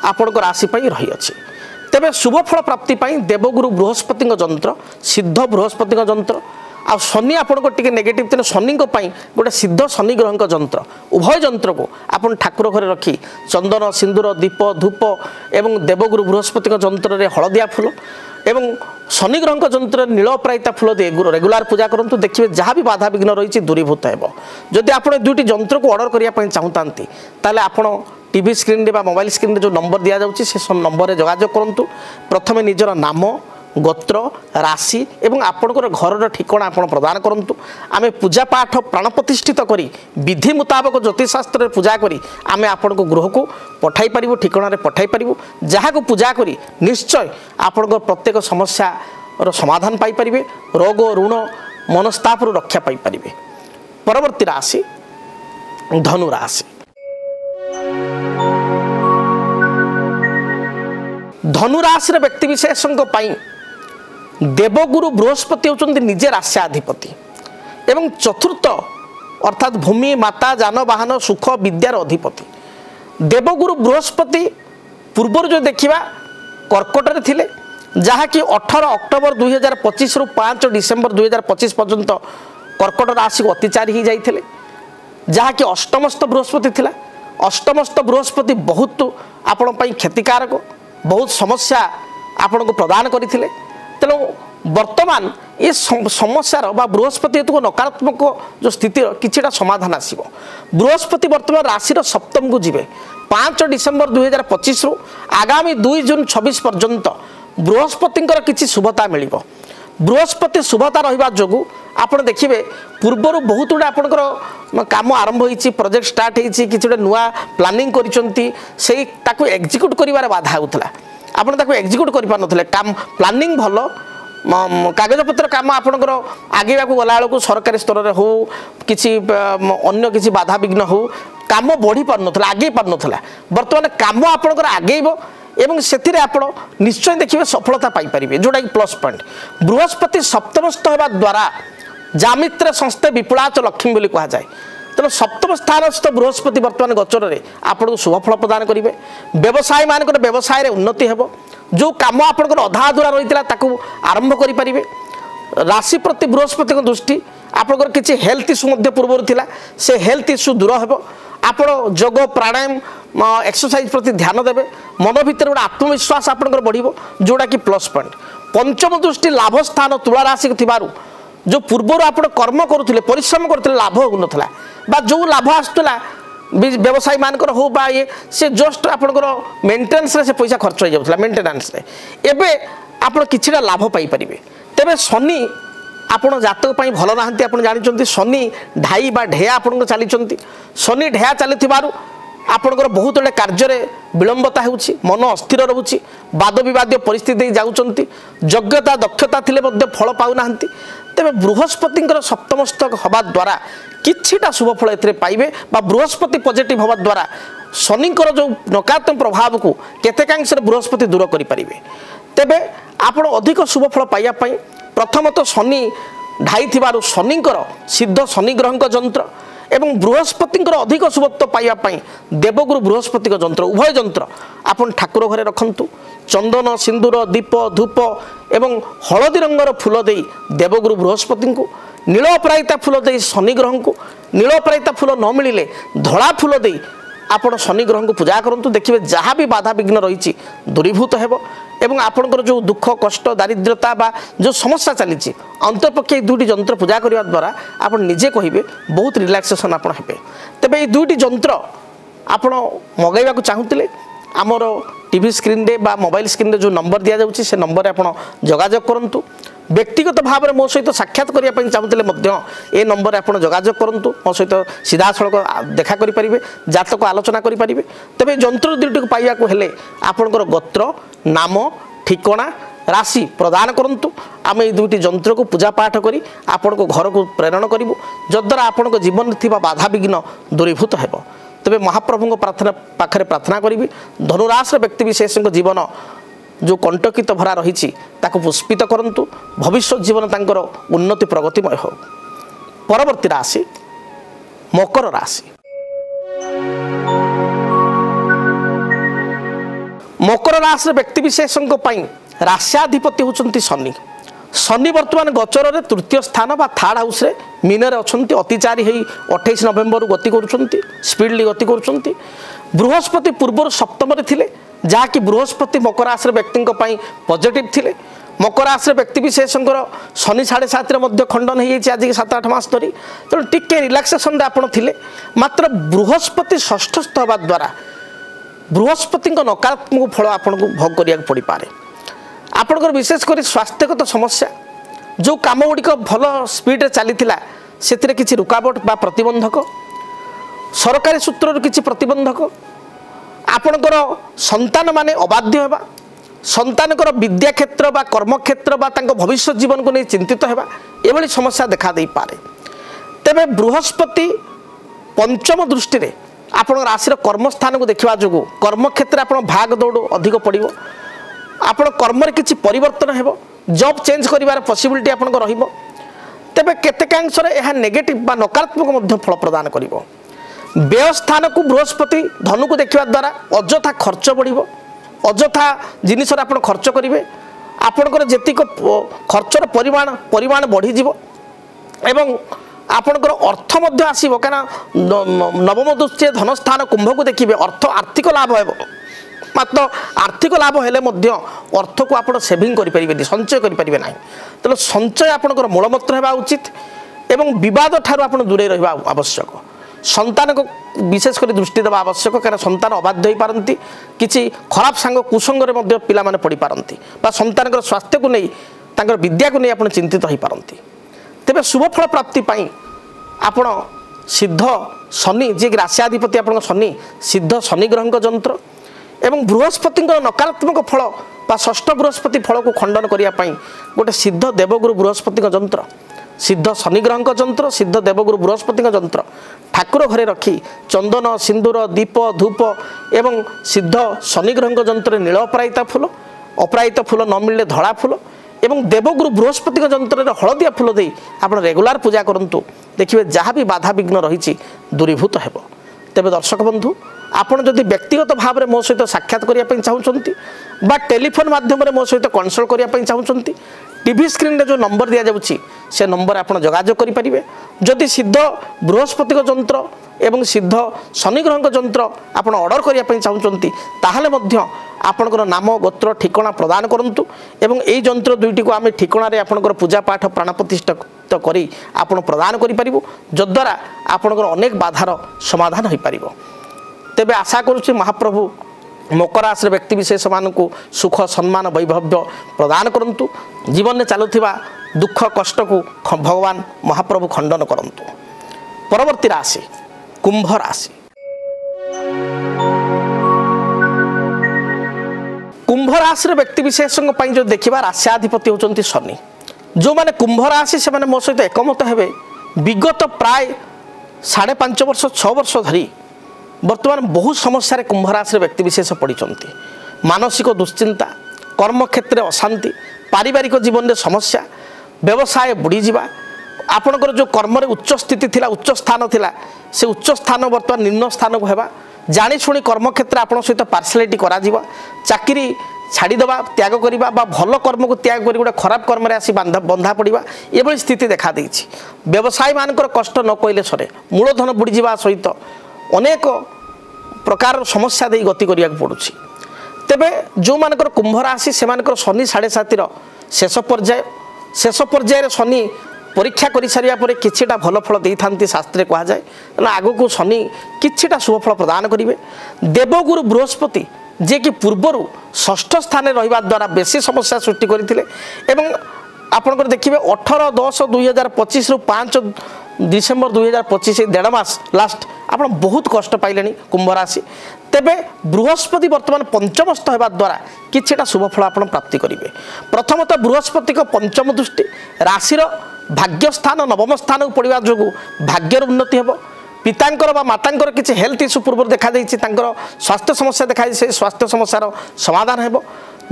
आपणकर राशि रही अछि। तेबे शुभ फल प्राप्ति पाई देवगुरु बृहस्पति जंत्र सिद्ध बृहस्पति जंत्र आ शनि आपको टी नेगेटिव तेना शनि गोटे सिद्ध शनि ग्रह जंत्र उभय जंत्र को आप ठाकुर घरे रखी चंदन सिंदूर दीप धूप एवं देवगुरु बृहस्पति जंत्र में हलदिया फूल एवं शनि ग्रह जंत्र नीलप्रायिता फूल दे रेगुलार पूजा करूँ देखिए जहाँ भी बाधा विघ्न रही दूरीभूत हो। जदि आप दुईटी जंत्र को ऑर्डर करने चाहूँगी ताले आपण टीवी स्क्रीन रे मोबाइल स्क्रीन रे जो नंबर दिया जाउछि से नंबर रे जोगाजोग करंतु। प्रथमे निजर नाम गोत्र राशि एवं आपणकर घर ठिकाना आपण प्रदान करंतु। आमे पूजा पाठ प्राण प्रतिष्ठित करी विधि मुताबक ज्योतिषशास्त्र रे पूजा करी आमे आपण को गृह को पठाई परिबो ठिकाना रे पठाई परिबो जहाँ को पूजा करी निश्चय आपण प्रत्येक समस्या रो समाधान पाई परिबे रोग ऋण मनस्ताप रो रक्षा पाई परिबे। परवर्ती राशि धनु राशि। धनुराशि व्यक्ति विशेष देवगुरु बृहस्पति होचंदी निजे राश्याधिपति एवं चतुर्थ अर्थात भूमि माता जानवाहन सुख विद्यार अधिपति। देवगुरु बृहस्पति पूर्वर जो देखा कर्कट थिले जहाँकि 18 अक्टोबर 2025 रु 5 डिसेम्बर 2025 पर्यंत कर्कट राशि को अतिचारी हो जाते जहाँकि अष्टमस्त बृहस्पति थिला। अष्टमस्त बृहस्पति बहुत आपण क्षतिकारक बहुत समस्या आपण को प्रदान करते तेणु वर्तमान ये समस्यार बृहस्पति हेतु नकारात्मक जो स्थिति किछिटा समाधान आसिबो। बृहस्पति वर्तमान राशि सप्तम को जीवे 5 डिसेम्बर 2025 रु आगामी 2 जून 26 पर्यंत बृहस्पतिंकर किछि शुभता मिलिबो। बृहस्पति शुभता रहिबा जोगु आपण देखिबे पूर्वर बहुत गुड़ा आपणकर काम आरंभ होईछि प्रोजेक्ट स्टार्ट होईछि किछि गुड़ा नुआ प्लानिंग करिसंती सेही ताकू एग्जीक्यूट करिवार बाधा होउतला आपण ताकू एग्जीक्यूट करि पार नथले काम प्लानिंग भलो कागज पत्र काम आपणकर आगे गला बेलू सरकारी स्तर में हो किसी अन्य किसी बाधा विघ्न हो काम बढ़ी पार नथला आगे पार नथला वर्तमान काम आपणकर आगेइबो एवं से आप निश्चय देखिए सफलता पाइपर जोटा कि प्लस पॉइंट। बृहस्पति सप्तमस्थ होगा द्वारा जामित्र संस्थे विपुलाच लक्ष्मी बोली कह जाए तेणु सप्तम स्थानस्थ बृहस्पति वर्तमान गोचर में आपको शुभफल प्रदान करेंगे। व्यवसाय मानकर व्यवसाय उन्नति हेब जो कम आपंकर अधा अधूरा रही है आरंभ करें। राशि प्रति बृहस्पति दृष्टि आपंकर किसी हेल्थ इश्यू पूर्व था से हेल्थ इश्यू दूर हो आप जोग प्राणायाम एक्सरसाइज प्रति ध्यान देवे मन भीतर गोटे आत्मविश्वास आपंकर बढ़ो जोटा कि प्लस पॉइंट। पंचम दृष्टि लाभ स्थान तुला राशि थिबारु जो पूर्वर आप कर्म करुले परिश्रम करते लाभ होता बा जो लाभ आसला व्यवसायी मानकर हो बा ये से जस्ट आपंकर मेन्टेनान्स से पैसा खर्च हो जाता मेन्टेनान्स एवं आप किछिटा लाभ पाइपर। तेबे शनि आपण जातक भल ना आप जानते शनि ढाई बा ढेया आपण चली शनि ढेया चली आपणकर बहुत गुड़े कार्य विलंबता हो मन अस्थिर रोचे वाद विवाद परिस्थिति जाऊँच योग्यता दक्षता थिले फल पाऊना। तेरे बृहस्पति सप्तमस्थ हवा द्वारा किछिटा शुभफल ए पाइबे बा बृहस्पति पॉजिटिव हवा द्वारा शनिकर जो नकारात्मक प्रभाव को केतेकांश बृहस्पति दूर करें। तेबे आपण अधिक शुभफल पाइबापी प्रथमतः शनि ढाई थिबारु शनिकर सिद्ध शनि ग्रह जंत्र एवं बृहस्पति अधिक शुभत्व पाइबापी देवगुरु बृहस्पति जंत्र उभय जंत्र आपन ठाकुर घरे रखंतु। चंदन सिंदूर दीप धूप एवं हलदी रंगर फूल दे देवगुरु बृहस्पति को नीलप्रायिता फूल दे शनि ग्रह को नीलप्रायिता फूल न मिले धला फूल दे आपण शनि ग्रह को पूजा करंतु देखिए जहाँ भी बाधा विघ्न रही दूरीभूत हेब एवं आपणकर जो दुख कष्ट दारिद्र्यता बा जो समस्या चली अंतरपक्षे दुईटी जंत्र पूजा करने द्वारा आप निजे कहे बहुत रिलैक्सेशन आप हे। तेबे ये दुईटी जंत्र आप मगैवा चाहूले आमर टीवी स्क्रीन रे बा मोबाइल स्क्रीन रे जो नंबर दिया जाउछि से नंबर आप जोगाजोग करंतु व्यक्तिगत भाव में मो सहित साक्षात करने चाहूँगे ए नंबर आप जोगाजोग करूँ मो सहित सीधा सड़क देखा करें जातक आलोचना करें तेज जंत्र दुईटी को पाइबा हेले आपणकर गोत्र नाम ठिकाना राशि प्रदान करूँ आम ये दुईटी जंत्र को पूजा पाठ करी आपण को घर को प्रेरण करूँ जद्वारा आपण जीवन में बाधा विघ्न दूरीभूत हो तेज महाप्रभु प्रार्थना पाखे प्रार्थना करी धनुराश व्यक्ति विशेष जीवन जो कंटकित भरा रही पुष्पित करंतु भविष्य जीवन तांकर उन्नति प्रगतिमय हो। परवर्ती राशि मकर राशि। मकर राशि व्यक्ति विशेष राश्याधिपति होचंती शनि। शनि वर्तमान गोचर रे तृतीय स्थान बा थर्ड हाउस रे मीन रे अछंती अतिचारी हेई 28 नवेम्बर गति करूछंती स्पीडली गति करूछंती। बृहस्पति पूर्व सप्तम रे थिले जहाँकि बृहस्पति मकर राशि व्यक्ति पॉजिटिव थिले। मकर राशि व्यक्ति विशेष शनि 7.5 खंडन हो आज 7-8 मास धरी तेणु टिके रिलैक्सेशन आपड़ थिले मात्र बृहस्पति षष्ठस्थ होगा द्वारा बृहस्पति नकारात्मक फल आपन को भोग करिया पड़ी पारे। आपणकर विशेषकर स्वास्थ्यगत समस्या जो काम गुड़िक भल स्पीड चली से किसी रुकावट बा प्रतिबंधक सरकारी सूत्र किसी प्रतिबंधक आपणकर संतान माने अबाध्य होगा संतानकर विद्या क्षेत्र बा कर्म क्षेत्र बा भविष्य जीवन को नहीं चिंतित होगा एभली समस्या देखा दे पारे। तेबे बृहस्पति पंचम दृष्टि रे आपण राशि कर्मस्थान को देखा जो कर्म क्षेत्र आप भाग दौड़ अधिक पड़ो आपण कर्म किसी परिवर्तन हो जॉब चेंज कर पॉसिबिलिटी आपन रहिबो तेबे केतेकांश यह नेगेटिव बा नकारात्मक फल प्रदान करिवो। व्यय स्थान को बृहस्पति धनु को देखा द्वारा अजथा खर्च बढ़ो अजथा जिनिस आप खर्च करेंगे आपणकर जेतिक खर्चर परिमाण बढ़ीज एवं आपणकर अर्थ आसो कहीं नवम दृष्टि धन स्थान कुंभ को देखिए अर्थ आर्थिक लाभ हो मात्र आर्थिक लाभ हेले अर्थ को आप सेविंग करें संचय करें ना तेना संचय आपणकर मूलमंत्र होगा उचित एवं बद ठार आप दूरे रहा आवश्यक। संतान को विशेषकर दृष्टि देवा आवश्यक कहीं संतान अबाध्य हो पारती किसी खराब सांग कुसंगे पिला माने पड़ी पारती संतान स्वास्थ्य को नहीं विद्या को नहीं आप चिंतित हो पारती। तेबे शुभफल प्राप्ति आपण सिद्ध शनि जी राश्याधिपति आप शनि सिद्ध शनि ग्रह जंत्र एवं बृहस्पति नकारात्मक फल बा षष्ठ बृहस्पति फल को खंडन करने गोटे सिद्ध देवगुरु बृहस्पति जंत्र सिद्ध शनि ग्रह जंत्र सिद्ध देवगुरु बृहस्पति जंत्र ठाकुर घरे रखी चंदन सिंदूर दीप धूप एवं सिद्ध शनि ग्रह जंत्र नील अपराजित फूल न मिलले धड़ा फूल एवं देवगुरु बृहस्पति जंत्र हलदिया फूल दे आप रेगुलार पूजा करूँ देखिए जहाँ भी बाधा विघ्न रही दूरीभूत हो। तेबे दर्शक बंधु आपण जदि व्यक्तिगत भाव में मो सहित साक्षात करने चाहूँगी बा टेलीफोन माध्यम मो सहित कनसल्ट करने चाहूँगी टीवी स्क्रीन रे जो नंबर दिया जाउछि से नंबर आप जोगाजोग करें। जदि सिद्ध बृहस्पति जंत्र एवं सिद्ध शनि ग्रह जंत्र आप ऑर्डर करने चाहूँगी ताहले मध्य आपणकर नाम गोत्र ठिकाना प्रदान करंतु एवं यही जंत्र दुईटी को आम ठिकाना आपणकर पूजा पाठ प्राण प्रतिष्ठा करी आपण प्रदान करिपारिबु जद्वारा आपणकर अनेक बाधार समाधान हो पारिबो। तेबे आशा करुछि महाप्रभु मकर राशि व्यक्ति विशेष मानक सुख सम्मान वैभव्य प्रदान करंतु जीवन में चलुथिबा दुख कष्ट को भगवान महाप्रभु खंडन करंतु। परवर्ती राशि कुंभ राशि। कुंभ राशि व्यक्ति विशेष जो देखा राश्याधिपति होचंती शनि जो माने कुंभ राशि से माने मो सहित एकमत हेबे विगत प्राय 5.5 वर्ष 6 वर्ष धरी वर्तमान बहु समस्या कुंभ राशि व्यक्ति विशेष पड़ते मानसिक दुश्चिंता कर्म क्षेत्र अशांति पारिवारिक जीवन में समस्या व्यवसाय बुड़ीजा आपणकर जो कर्म उच्च स्थिति थिला उच्च स्थान थिला से उच्च स्थान वर्तमान निम्न स्थान को हेबा जानी शुणी कर्म क्षेत्र आपण सहित पार्सलिटी करा जीवा चाकरी छाड़ीदवा त्याग करवा भल कर्म को त्याग कर गोटे खराब कर्म आसी बंधा पड़ा ये स्थिति देखा देछि। व्यवसायी मानकर कष्ट न कहले सरे मूलधन बुड़ीजा सहित अनेक प्रकार समस्या दे गति करिया पड़ुछि। तेबे जो मानकर कुंभ राशि से मानकर शनि 7.5 शेष पर्याय शनि परीक्षा कर सारिया पर किछिटा भल फल दे था शास्त्रे कहुए आग को शनि किछिटा शुभ फल प्रदान करेंगे। देवगुरु बृहस्पति जे कि पूर्वर षष्ठ स्थान रहा द्वारा बेसी समस्या सृष्टि करते आपंकर देखिए 18/10/2025 रु 5 डिसेम्बर 2025 1.5 मास लास्ट आप बहुत कष्ट पाइले कुंभ राशि तेबे बृहस्पति वर्तमान पंचमस्थ होगा द्वारा किछिटा शुभफल आप प्राप्ति करेंगे। प्रथमतः बृहस्पति को पंचम दृष्टि राशि भाग्य स्थान नवम स्थान को पड़ा जो भाग्यर उन्नति हे पितांकर बा मातांकर किसी हेल्थ इश्यू पूर्व देखा स्वास्थ्य समस्या देखा से स्वास्थ्य समस्यार समाधान हे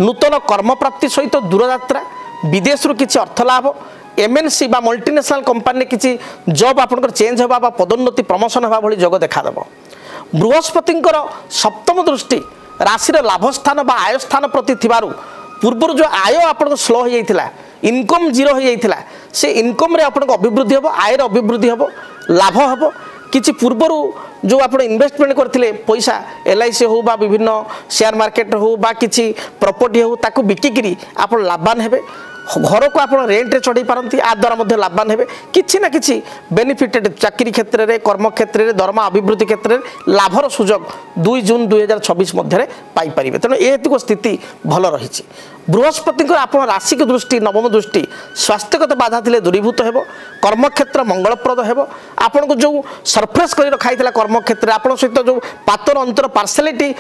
नूतन कर्म प्राप्ति सहित दूरयात्रा विदेश किसी अर्थ लाभ एमएनसी बा मल्टीनेशनल कंपनी किसी जॉब आपंकर चेंज होगा पदोन्नति प्रमोशन होगा भली योग देखादेव। बृहस्पति सप्तम दृष्टि राशि लाभ स्थान बा आय स्थान प्रति थिबारु पूर्वर जो आय आपन स्लो हो जाइथिला इनकम जीरो हो जाइथिला से इनकम रे आपन अभिवृद्धि होबो आय रे अभिवृद्धि होबो लाभ होबो किछि पूर्वर जो आप इन्वेस्टमेंट करथिले पैसा LIC हो बा विभिन्न शेयर मार्केट हो बा किछि प्रॉपर्टी हो ताकू बिकिकरी आप लाभवान हेबे घर को आप रेंट चढ़ई पारती आ द्वारा लाभवान हे कि ना कि बेनिफिटेड चाकरी क्षेत्र में कर्म क्षेत्र में दरमा अभिवृद्धि क्षेत्र में लाभर सुजोग 2 जून 2026 मध्य पाइपर तेणु ये स्थिति भल रही। बृहस्पति आप राशि की दृष्टि नवम दृष्टि स्वास्थ्यगत बाधा थे दूरीभूत हो कर्मक्षेत्र मंगलप्रद हो आपन को जो सरप्राइज कर रखाई कर्म क्षेत्र आप सहित जो पातर अंतर पार्सलिटी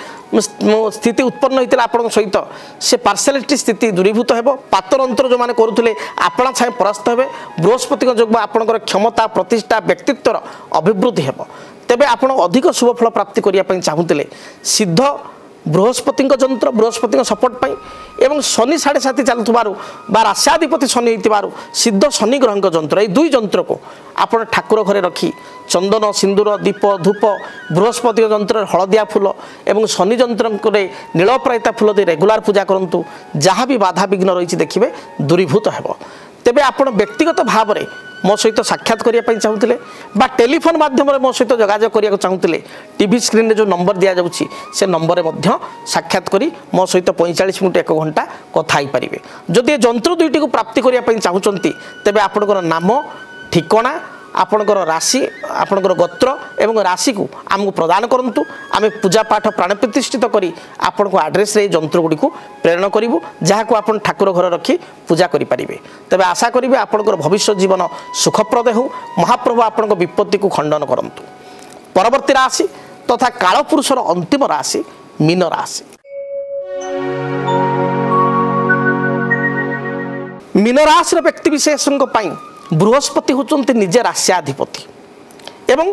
स्थिति उत्पन्न होता आप सहित से पार्सलिटी स्थिति दूरीभूत हो पातर अंतर जो मैंने करुले आपणा छाए परास्त हे बृहस्पति जो आपंकर क्षमता प्रतिष्ठा व्यक्तित्वर अभिवृद्धि हो तेबे आप अधिक शुभफल प्राप्ति करने चाहूले सिद्ध बृहस्पति जंत्र बृहस्पति सपोर्ट पाई एवं शनि 7.5 चलुवर बा राश्याधिपति शनि होइतिबारु सिद्ध शनि ग्रह जंत्र ये दुई जंत्र को आप ठाकुर घरे रखी चंदन सिंदूर दीप धूप बृहस्पति जंत्र हलदिया फूल एवं शनि जंत्र नीलपरायता फूल दे रेगुलार पूजा करूँ जहाँ भी बाधा विघ्न रही देखिए दूरीभूत हो तेबे आपण व्यक्तिगत भाव में मो सहित साक्षात करने चाहूले बा टेलीफोन माध्यम मो सहित जोगाजोग करने चाहूले टीवी स्क्रीन रे जो नंबर दि जाऊँगी से नंबर में साक्षात करी मो सहित 45 मिनट 1 घंटा कथा पारे जदि ये जंत्र दुईटी को प्राप्ति करने चाहूँगी तेबे आपणकर नाम ठिकाना आपणकर राशि आपणकर गोत्र एवं राशि को आमको प्रदान करंतु आमे पूजा पाठ प्राण प्रतिष्ठित करी आपण को एड्रेस रे जंत्र गुडी को प्रेरण करिवु जहाँ को आपण ठाकुर घर रखी पूजा करि परिबे तबे आशा करिवे आपणकर भविष्य जीवन सुखप्रद हो महाप्रभु आपण को विपत्ति को खंडन करंतु। परवर्ती राशि तथा कालपुरुषर अंतिम राशि मीन राशि। मीन राशि व्यक्ति विशेषों बृहस्पति होचंती निजे राश्याधिपति एवं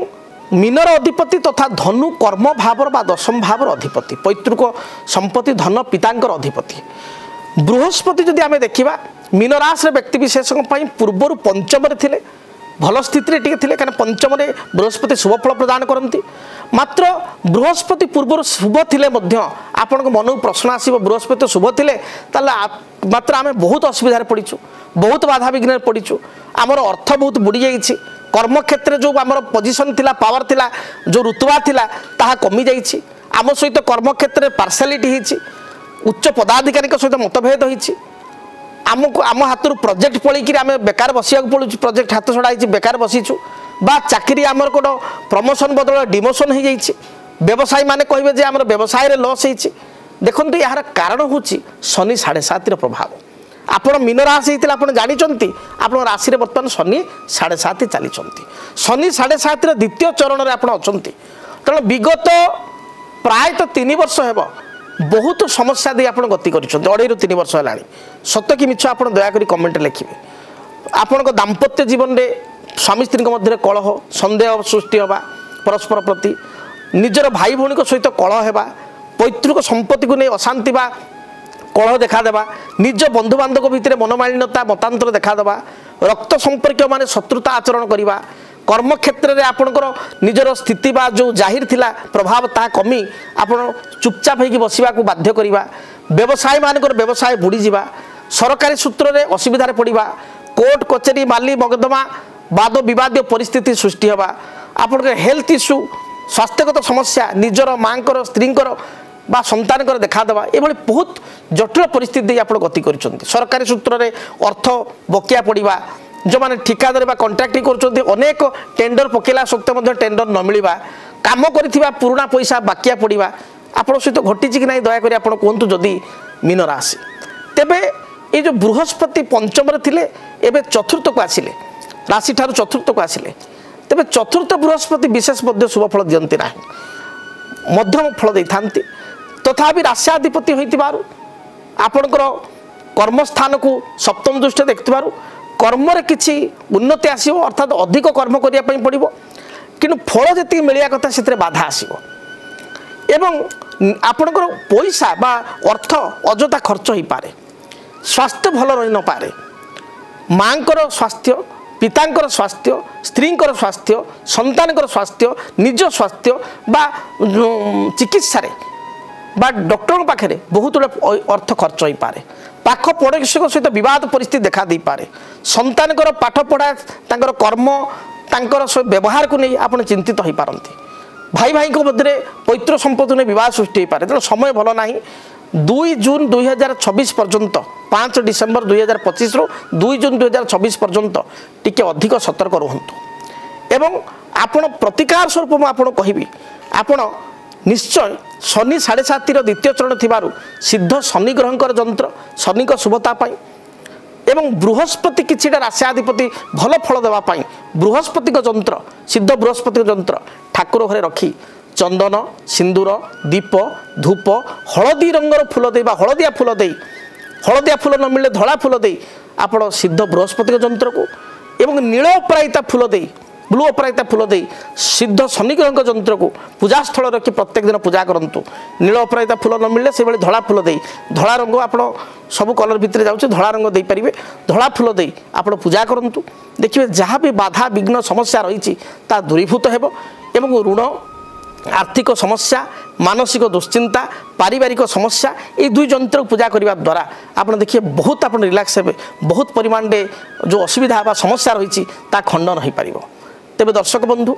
मीनर अधिपति तथा धनु कर्म भावर बा दशम भावर अधिपति पैतृक संपत्ति धन पितांकर अधिपति बृहस्पति जदि आमे देखिबा मीन राशि व्यक्ति विशेषों पूर्वर पंचम थिले भल स्थिति थे क्या पंचम बृहस्पति शुभफल प्रदान करती मात्र बृहस्पति पूर्वर शुभ थिले आपण मन को प्रश्न आसो बृहस्पति शुभ थिले मात्र आम बहुत असुविधार पड़ीचु बहुत बाधा विघ्न पड़ीचु आमर अर्थ बहुत बुड़ी जाइए कर्म क्षेत्र जो आम पोजिशन थिला पावर थिला जो रुतबा थिला ताहा कमी जाइए आम सहित कर्म क्षेत्र में पार्सालिटी होती उच्च पदाधिकारी सहित मतभेद होती आमको आम हाथ प्रोजेक्ट पड़ी आम बेकार बसिया पड़ू प्रोजेक्ट हाथ छड़ा बेकार बसीचु बा चाकरी आमर कोड प्रमोशन बदल डिमोशन हो जाइए व्यवसायी माने कहे जे आमर व्यवसाय लॉस होती देखो यार कारण हूँ शनि 7.5 प्रभाव आपण मीन राशि होता आप जानते आप राशि बर्तमान शनि 7.5 चली शनि 7.5 द्वितीय चरण में आपड़ अच्छा तेणु विगत प्रायतः 3 वर्ष है बहुत समस्या दे आप गति कर 2.5 3 वर्ष है सत कि मिछ आप दयाकोरी कमेंट लिखिए आपण दाम्पत्य जीवन में स्वामी स्त्री मध्य कलह सन्देह सृष्टि होगा परस्पर प्रति निजर भाई भौणी सहित कलह होगा पैतृक संपत्ति को नहीं अशांति बा कलह देखादेवा निज बंधु बांधव भितर मनोमालिन्यता मतांतर देखादेवा रक्त संपर्क माने शत्रुता आचरण करवा कर्म क्षेत्र में आपणकर निजर स्थिति बा जो जाहिर थिला प्रभाव ता कमी आप चुपचाप होगी बसवा को बाध्य करवा व्यवसाय मानकर व्यवसाय बुड़ी जावा सरकारी सूत्र में असुविधार पड़ा कोर्ट कचेरी माली मकदमा वाद विवाद परिस्थिति सृष्टि होगा आप हेल्थ इश्यू स्वास्थ्यगत समस्या निजर माँ स्त्रीकर बा संतान देखादेवा ये बहुत जटिल परिस्थिति आप गति कर सरकारी सूत्र में अर्थ बकिया पड़ा जो मैंने ठिकादार कंट्राक्टिंग कर टेंडर पकेला सत्वे टेंडर न मिलवा काम कर पुराना पैसा बाकिया पड़ा आपण सहित घटी कि ना दयाकोरी आप कहतु जदि मीन राशि तेबे ये जो बृहस्पति पंचम थिले एबे चतुर्थ को आसिले राशि ठार चतुर्थ को आसिले तेबे चतुर्थ बृहस्पति विशेष मध्य शुभ फल दियंती ना मध्यम फल दे थांती तथापि राष्ट्राधिपति होइतिबारु आपणकर कर्मस्थान को सप्तम दृष्टि देखिबारु कर्म रे किछि उन्नति आसीबो अर्थात अधिक कर्म करिया पई पड़िबो किंतु फल जति मिलिया कथा सेतरे बाधा आसीबो एवं आपणकर पैसा बा अर्थ अजथा खर्च होई पारे स्वास्थ्य भल रही न पारे मांकर स्वास्थ्य पितांकर स्वास्थ्य स्त्रींकर स्वास्थ्य संतानकर स्वास्थ्य निज स्वास्थ्य बा चिकित्सा बा डॉक्टर पाखे बहुत अर्थ खर्च हो पारे पाख पड़ोशी सहित विवाद परिस्थिति देखा दे पारे संतानकर पाठ पढ़ा तांकर कर्म तांकर व्यवहार को नहीं आप चिंतित हो पारती भाई भाई मध्य पवित्र संपत्ति ने विवाद सृष्टि हो पारे तेणु समय भल ना 2 जून 2026 पर्यंत 5 डिसेम्बर 2025 रु 2 जून 2026 पर्यंत टिके अधिक सतर्क रुहतु एवं आपण प्रतिकार स्वरूप मुझे कहबी आपण निश्चय शनि 7.5 द्वितीय चरण थिबारु सिद्ध शनि ग्रहंकर जंत्र शनि को शुभता पाई एवं बृहस्पति किछिटा राष्ट्राधिपति भल फल देवाई बृहस्पति जंत्र सिद्ध बृहस्पति जंत्र ठाकुर घरे रखी चंदन सिंदूर दीप धूप हलदी रंगर फूल दे हलदिया फूल न मिले धला फूल दे आपण सिद्ध बृहस्पति जंत्र को एवं नील अपराजिता फूल दे ब्लू अपराजिता फूल दे सिद्ध शनिग्रह जंत्र को पूजा स्थल रखी प्रत्येक दिन पूजा करंतु नील अपराजिता फूल न मिले से धला फूल दे धला रंग आप सब कलर भितर जाऊँ धला रंग दे पारे धला फूल दे आप पूजा करंतु देखिए जहाँ भी बाधा विघ्न समस्या रही दूरीभूत हेब एवं ऋण आर्थिक समस्या मानसिक दुश्चिंता पारिवारिक समस्या ये दुई जंत्र पूजा करने द्वारा आप देखिए बहुत आप रिलैक्स हे बहुत परिमाण में जो असुविधा बा समस्या रही खंडन हो पार तेरे दर्शक बंधु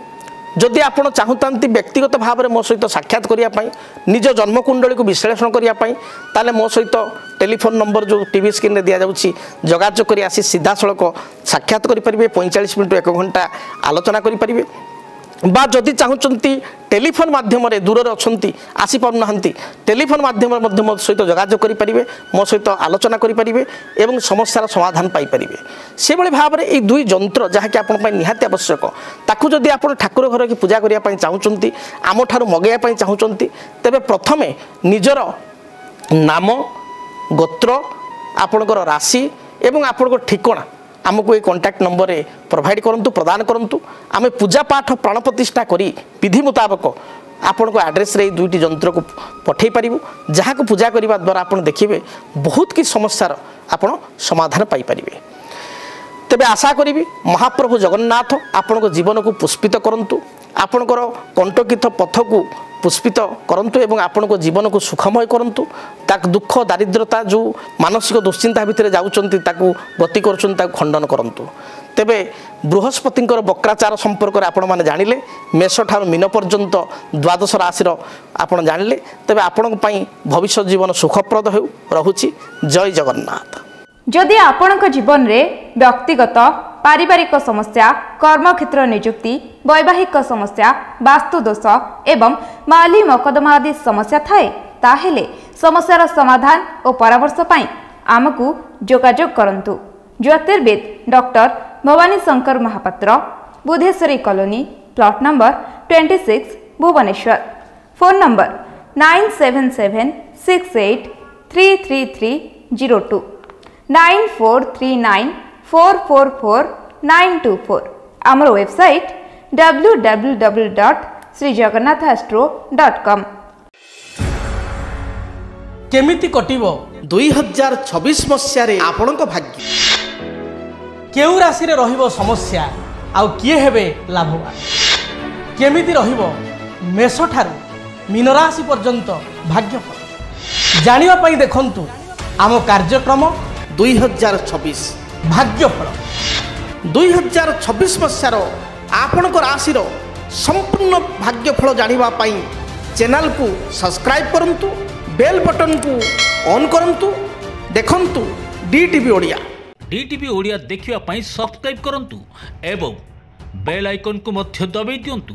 जदि आप चाहूँ व्यक्तिगत भाव में मो सहित साक्षात करने निज जन्मकुंडली को विश्लेषण करने ताले मो सहित टेलीफोन नंबर जो टीवी स्क्रीन में दि जाऊँगी जोगाजोग कर आसी सीधा सड़क साक्षात करेंगे 45 मिनट 1 घंटा आलोचना करेंगे बा जदि चाहूँगी टेलीफोन माध्यम दूर अच्छा आसी पारना टेलीफोन माध्यम मो सहित जोगाजोग करेंगे मो सहित आलोचना करेंगे एवं समस्यार समाधान पाइपर से भाव में ये दुई जंत्र जहाँकि आप निहाती आवश्यक ताकू जदि आप ठाकुर घर की पूजा करने चाहूँगी आम ठार मगैया चाहूँगी तेरे प्रथमे निजर नाम गोत्र आपणकर राशि एवं आपण ठिकाना आमको ये कॉन्टैक्ट नंबर प्रोवाइड करंतु प्रदान करंतु आमे पूजा पाठ प्राण प्रतिष्ठा करी विधि मुताबक आपण को एड्रेस रे दुईटी जंत्र को पठे पारिबु जहाँ को पूजा करने द्वारा आप देखिए बहुत कि समस्यार आपण समाधान पाई परिबे तेबे आशा करी महाप्रभु जगन्नाथ आपण को जीवन को पुष्पित करंतु आपणकर कंटकित पथ को पुष्पित करंतु एवं आपण को जीवन को सुखमय करंतु ताक दुख दारिद्रता जो मानसिक दुश्चिंता भितर जाउचंती ताकू गति करचंती ताकू खंडन करंतु तेबे बृहस्पतिंकर वक्राचार संपर्क में आपण माने जानिले मेष ठार मीन पर्यंत द्वादश राशि आपण जानिले तेबे आपण पई भविष्य जीवन सुखप्रद हेउ रहुची जय जगन्नाथ। जदि आपणक जीवन रे व्यक्तिगत पारिवारिक समस्या कर्मक्षेत्र नियुक्ति वैवाहिक समस्या वास्तु दोष एवं माली मकदमा आदि समस्या थाए ताहेले समस्यार समाधान और परामर्श पाई आमको जोगाजोग करंतु। ज्योतिर्विद doctor Bhavani Shankar Mahapatra Budheswari colony plot number 26 Bhubaneswar. Phone number 9776833302 9439444924 आमर वेबसाइट www.srijagannathastro.com। केमिति कटिबो 2026 मसिया रे आपणक भाग्य केउ राशि रे रहिबो समस्या आउ किए हेबे लाभवान केमिति रहिबो मेष ठारू मीन राशि पर्यंत भाग्यफल जानिबा पई देखंतु आम कार्यक्रम 2026 भाग्यफल 2026 मसियार आपणक राशि संपूर्ण भाग्यफल जानिबा पई चैनल को सब्सक्राइब करंतु बेल बटन को ऑन करंतु देखंतु डीटीवी ओडिया। डीटीवी ओडिया देखिबा पई सब्सक्राइब करंतु एवं बेल आइकन को मध्य दबाई दियंतु।